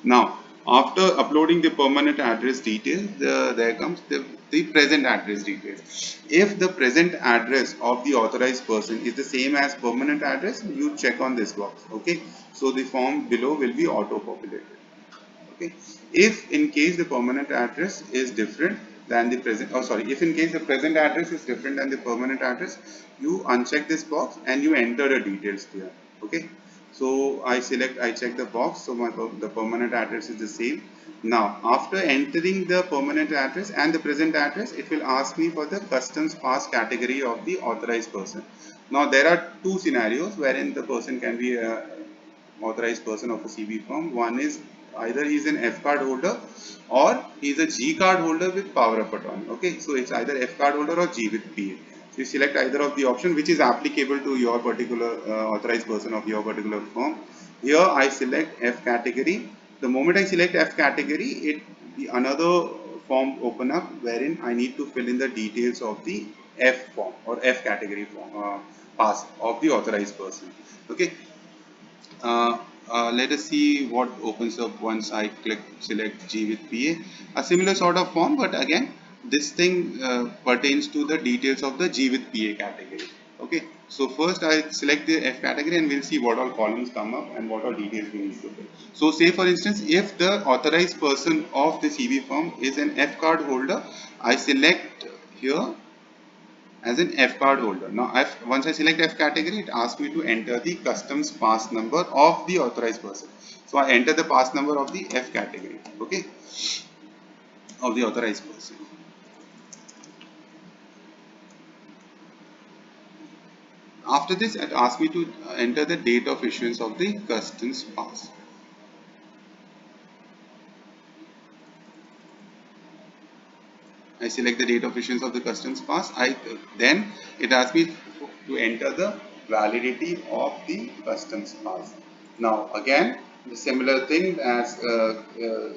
S1: Now after uploading the permanent address details, there comes the present address details. If the present address of the authorized person is the same as permanent address, you check on this box. Okay. So the form below will be auto populated. Okay. If in case the permanent address is different than the present, oh sorry, if in case the present address is different than the permanent address, you uncheck this box and you enter the details here. Okay. So I check the box, so the permanent address is the same. Now after entering the permanent address and the present address, it will ask me for the customs pass category of the authorized person. Now there are two scenarios wherein the person can be authorized person of a CB firm. One is either he is an F card holder or he is a G card holder with power of attorney. Okay, so it's either F card holder or G with PA. So you select either of the option which is applicable to your particular authorized person of your particular firm. Here I select F category. The moment I select F category, another form open up wherein I need to fill in the details of the F form or F category form pass of the authorized person. Okay. Let us see what opens up once I click select G with PA. A similar sort of form, but again, this thing pertains to the details of the G with PA category. Okay, so first I select the F category and we'll see what all columns come up and what all details we need to fill. So say for instance, if the authorized person of the CB firm is an F card holder, I select here as an F card holder. Now, once I select F category, it asks me to enter the customs pass number of the authorized person. So I enter the pass number of the F category, okay, of the authorized person. After this, it asks me to enter the date of issuance of the customs pass. I select the date of issuance of the customs pass. Then it asks me to enter the validity of the customs pass. Now again, the similar thing as the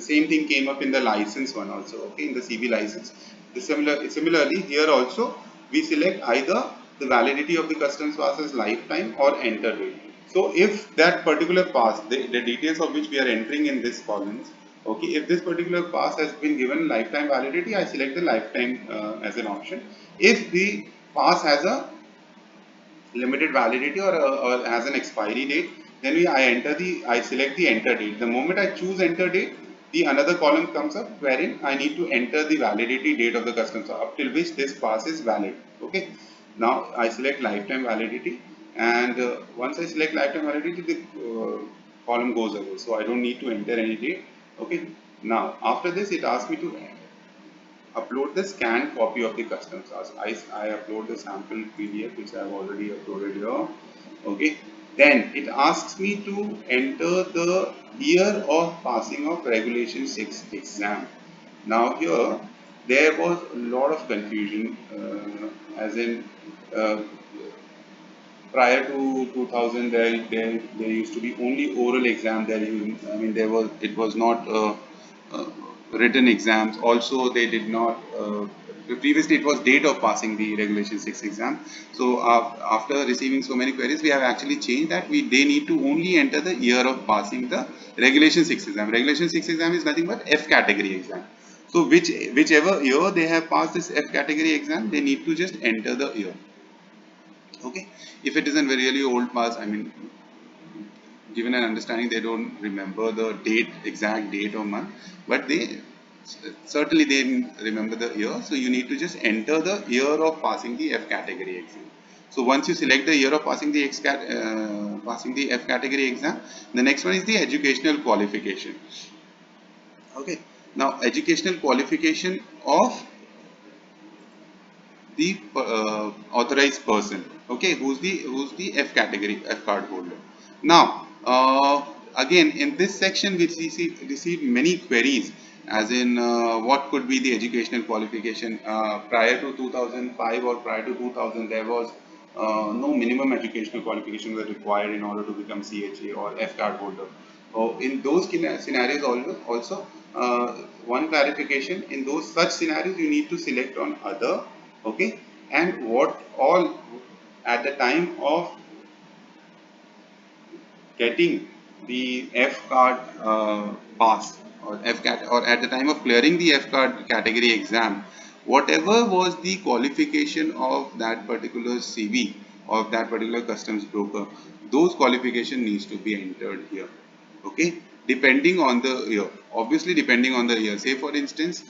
S1: same thing came up in the license one also. Okay, in the CB license. Similarly here also we select either the validity of the customs pass as lifetime or enter date. So if that particular pass, the details of which we are entering in this columns, okay, if this particular pass has been given lifetime validity, I select the lifetime as an option. If the pass has a limited validity or has an expiry date, then I select the enter date. The moment I choose enter date, the another column comes up wherein I need to enter the validity date of the customs up till which this pass is valid. Okay. Now I select lifetime validity, and once I select lifetime validity, the column goes away. So I don't need to enter any date. Okay. Now after this, it asks me to upload the scanned copy of the customs pass. I upload the sample PDF which I have already uploaded here. Okay. Then it asks me to enter the year of passing of regulation 6 exam. Now here there was a lot of confusion as in uh, prior to 2000 there used to be only oral exam there. I mean there was it was not uh, written exams. Also they did not previously it was date of passing the regulation 6 exam. So after receiving so many queries, we have actually changed that they need to only enter the year of passing the regulation 6 exam. Regulation 6 exam is nothing but F category exam. So whichever year they have passed this F category exam, they need to just enter the year. Okay. If it is a really old pass, I mean given an understanding, they don't remember the date, exact date or month, but they certainly they remember the year. So you need to just enter the year of passing the F category exam. So once you select the year of passing the passing the F category exam, the next one is the educational qualification. Okay. Now educational qualification of the authorized person, okay, who's the F category F card holder. Now again in this section we received many queries as in what could be the educational qualification prior to 2005 or prior to 2000 there was no minimum educational qualification were required in order to become CHA or F card holder. In those scenarios also one clarification, in those such scenarios you need to select on other, okay, and what all at the time of getting the F card pass or F cat, or at the time of clearing the F card category exam, whatever was the qualification of that particular CV of that particular customs broker, those qualification needs to be entered here. Okay, depending on the year, obviously depending on the year. Say for instance,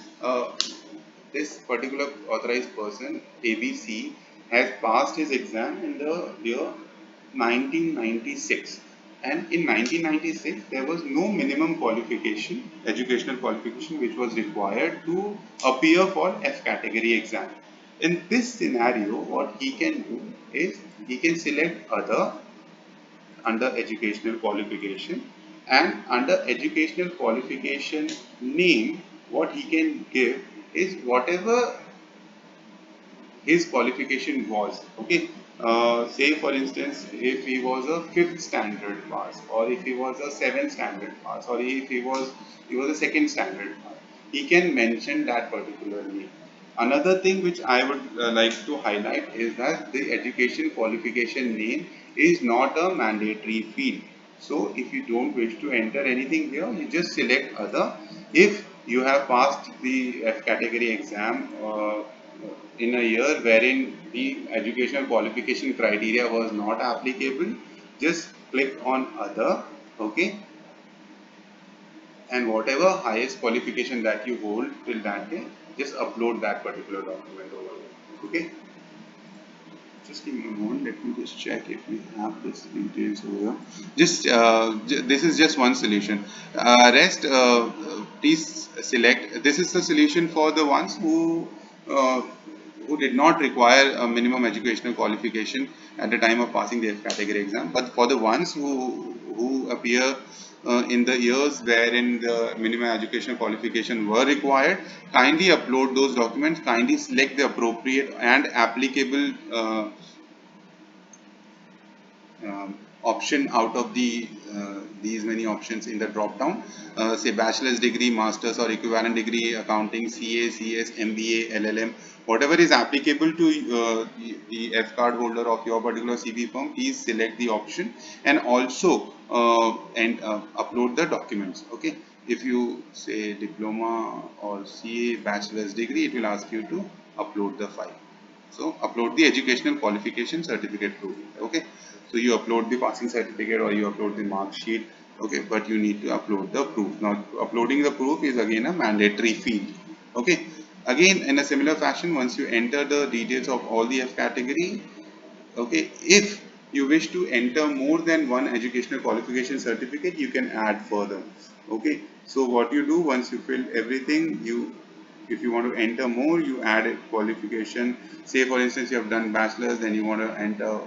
S1: this particular authorized person ABC has passed his exam in the year 1996, and in 1996 there was no minimum qualification, educational qualification, which was required to appear for F category exam. In this scenario, what he can do is he can select other under educational qualification, and under educational qualification name what he can give is whatever his qualification was. Okay, say for instance, if he was a fifth standard pass, or if he was a seventh standard pass, or if he was a second standard pass, he can mention that particular name. Another thing which I would like to highlight is that the education qualification name is not a mandatory field. So if you don't wish to enter anything here, you just select other. If you have passed the F category exam in a year wherein the educational qualification criteria was not applicable, just click on other, okay, and whatever highest qualification that you hold till that day, just upload that particular document over there. Okay, just give me a moment, let me just check if we have this details over here. Just this is just one solution. Rest, please select. This is the solution for the ones uh, who did not require a minimum educational qualification at the time of passing the F category exam. But for the ones who appear in the years wherein the minimum educational qualification were required, kindly upload those documents. Kindly select the appropriate and applicable option out of these many options in the drop down. Say bachelor's degree, master's or equivalent degree, accounting, CA, CS, MBA, LLM, whatever is applicable to the F card holder of your particular CV firm, please select the option and also upload the documents. Okay, if you say diploma or CA bachelor's degree, it will ask you to upload the file. So upload the educational qualification certificate proof. Okay, so you upload the passing certificate or you upload the mark sheet. Okay, but you need to upload the proof. Now uploading the proof is again a mandatory field. Okay, again in a similar fashion, once you enter the details of all the F category, okay, if you wish to enter more than one educational qualification certificate, you can add further. Okay, so what you do once you fill everything, you, if you want to enter more, you add a qualification. Say for instance you have done bachelor's, then you want to enter,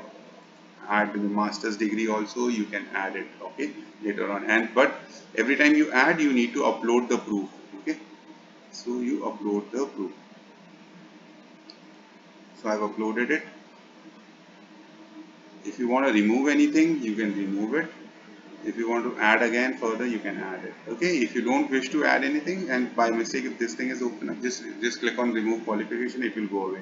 S1: add the master's degree also, you can add it, okay, later on. And but every time you add, you need to upload the proof. Okay, so you upload the proof. So I've uploaded it. If you want to remove anything, you can remove it. If you want to add again further, you can add it. Okay, if you don't wish to add anything and by mistake if this thing is open up, just click on remove qualification, it will go away.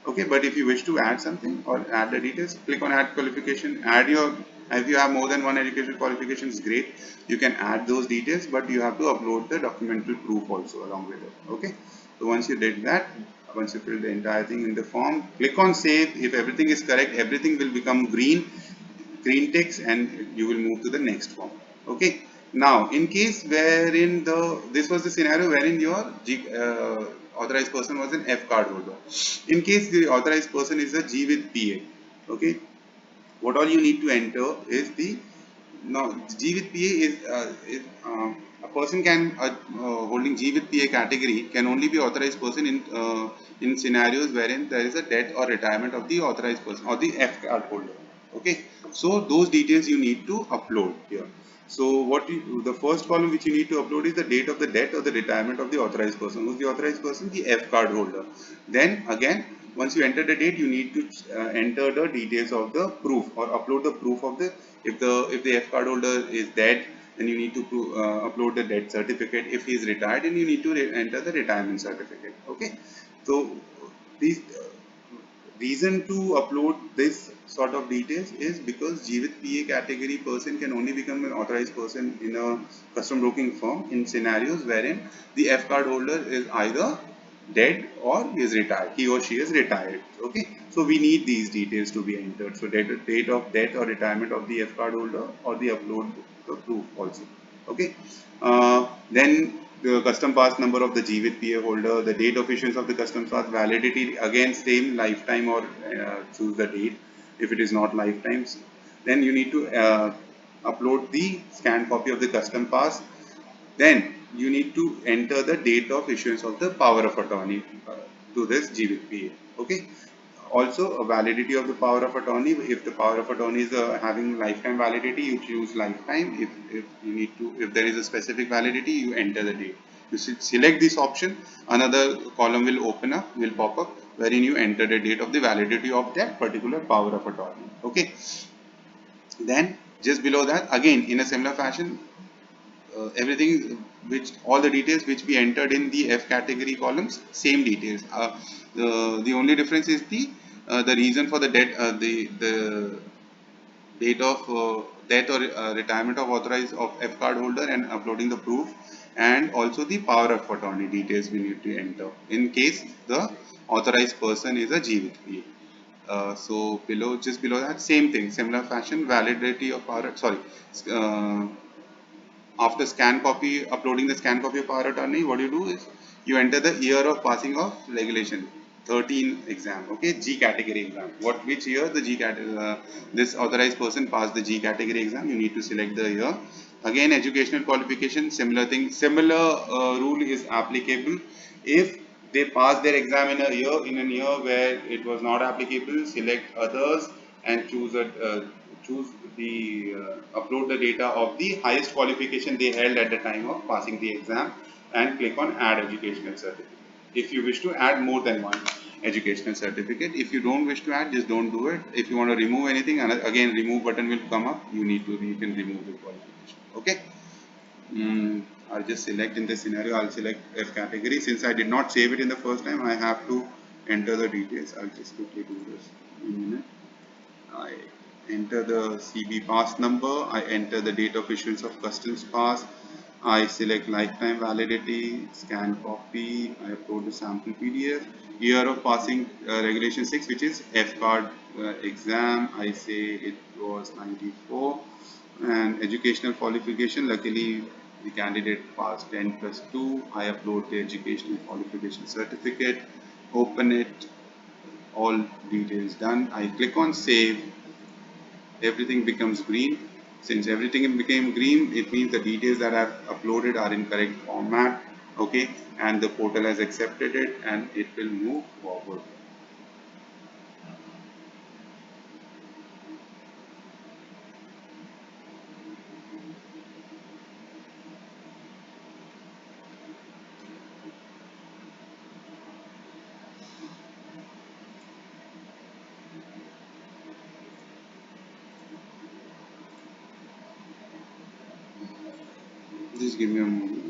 S1: Okay, but if you wish to add something or add the details, click on add qualification, add your, if you have more than one education qualification, is great, you can add those details, but you have to upload the documental proof also along with it. Okay, so once you did that, once you fill the entire thing in the form, click on save. If everything is correct, everything will become green text and you will move to the next form. Okay, now in case wherein this was the scenario wherein your authorized person was an F card holder. In case the authorized person is a G with PA, okay, what all you need to enter is the, now G with PA is a person can holding G with PA category can only be authorized person in scenarios wherein there is a death or retirement of the authorized person or the F card holder. Okay, so those details you need to upload here. So the first column which you need to upload is the date of the death or the retirement of the authorized person. Who's the authorized person? The F card holder. Then again, Once you enter the date, you need to enter the details of the proof, or upload the proof of the, if the F card holder is dead, then you need to upload the death certificate. If he is retired, then you need to enter the retirement certificate. Okay, so these reason to upload this sort of details is because Jeevit PA category person can only become an authorized person in a custom broking firm in scenarios wherein the F card holder is either dead or is retired. He or she is retired. Okay, so we need these details to be entered. So date of death or retirement of the F card holder, or the upload the proof also. Okay, then the custom pass number of the GVIT PA holder, the date of issuance of the custom pass, validity, again same lifetime, or choose the date if it is not lifetimes. Then you need to upload the scanned copy of the custom pass. Then you need to enter the date of issuance of the power of attorney to this GVPA. Okay. Also, a validity of the power of attorney. If the power of attorney is having lifetime validity, you choose lifetime. If you need to, if there is a specific validity, you enter the date. You select this option. Another column will open up, will pop up, wherein you enter the date of the validity of that particular power of attorney. Okay. Then just below that, again in a similar fashion, everything, which all the details which we entered in the F category columns, same details. The only difference is the reason for the debt, the date of death or retirement of authorized of F card holder, and uploading the proof, and also the power of attorney details we need to enter in case the authorized person is a GVP. So below, just below that, same thing, similar fashion, validity of power, sorry, uh, after scan copy, uploading the scan copy of power attorney, what you do is you enter the year of passing of regulation 13 exam. Okay, G category exam. Which year the this authorized person passed the G category exam? You need to select the year. Again, educational qualification, similar thing, similar rule is applicable if they pass their exam in a year where it was not applicable. Select others and choose the upload the data of the highest qualification they held at the time of passing the exam, and click on add educational certificate if you wish to add more than one educational certificate. If you don't wish to add, just don't do it. If you want to remove anything, and again remove button will come up, you can remove the qualification. Okay. I'll just select, in this scenario I'll select F category. Since I did not save it in the first time, I have to enter the details. I'll just quickly do this in a minute. I enter the CB pass number, I enter the date of issuance of customs pass, I select lifetime validity, scan copy, I upload the sample PDF, year of passing regulation 6, which is F card exam, I say it was 94, and educational qualification, luckily the candidate passed 10 plus 2, I upload the educational qualification certificate, open it, all details done. I click on save, everything becomes green. Since everything became green, it means the details that I've uploaded are in correct format. Okay, and the portal has accepted it, and it will move forward. Just give me a moment.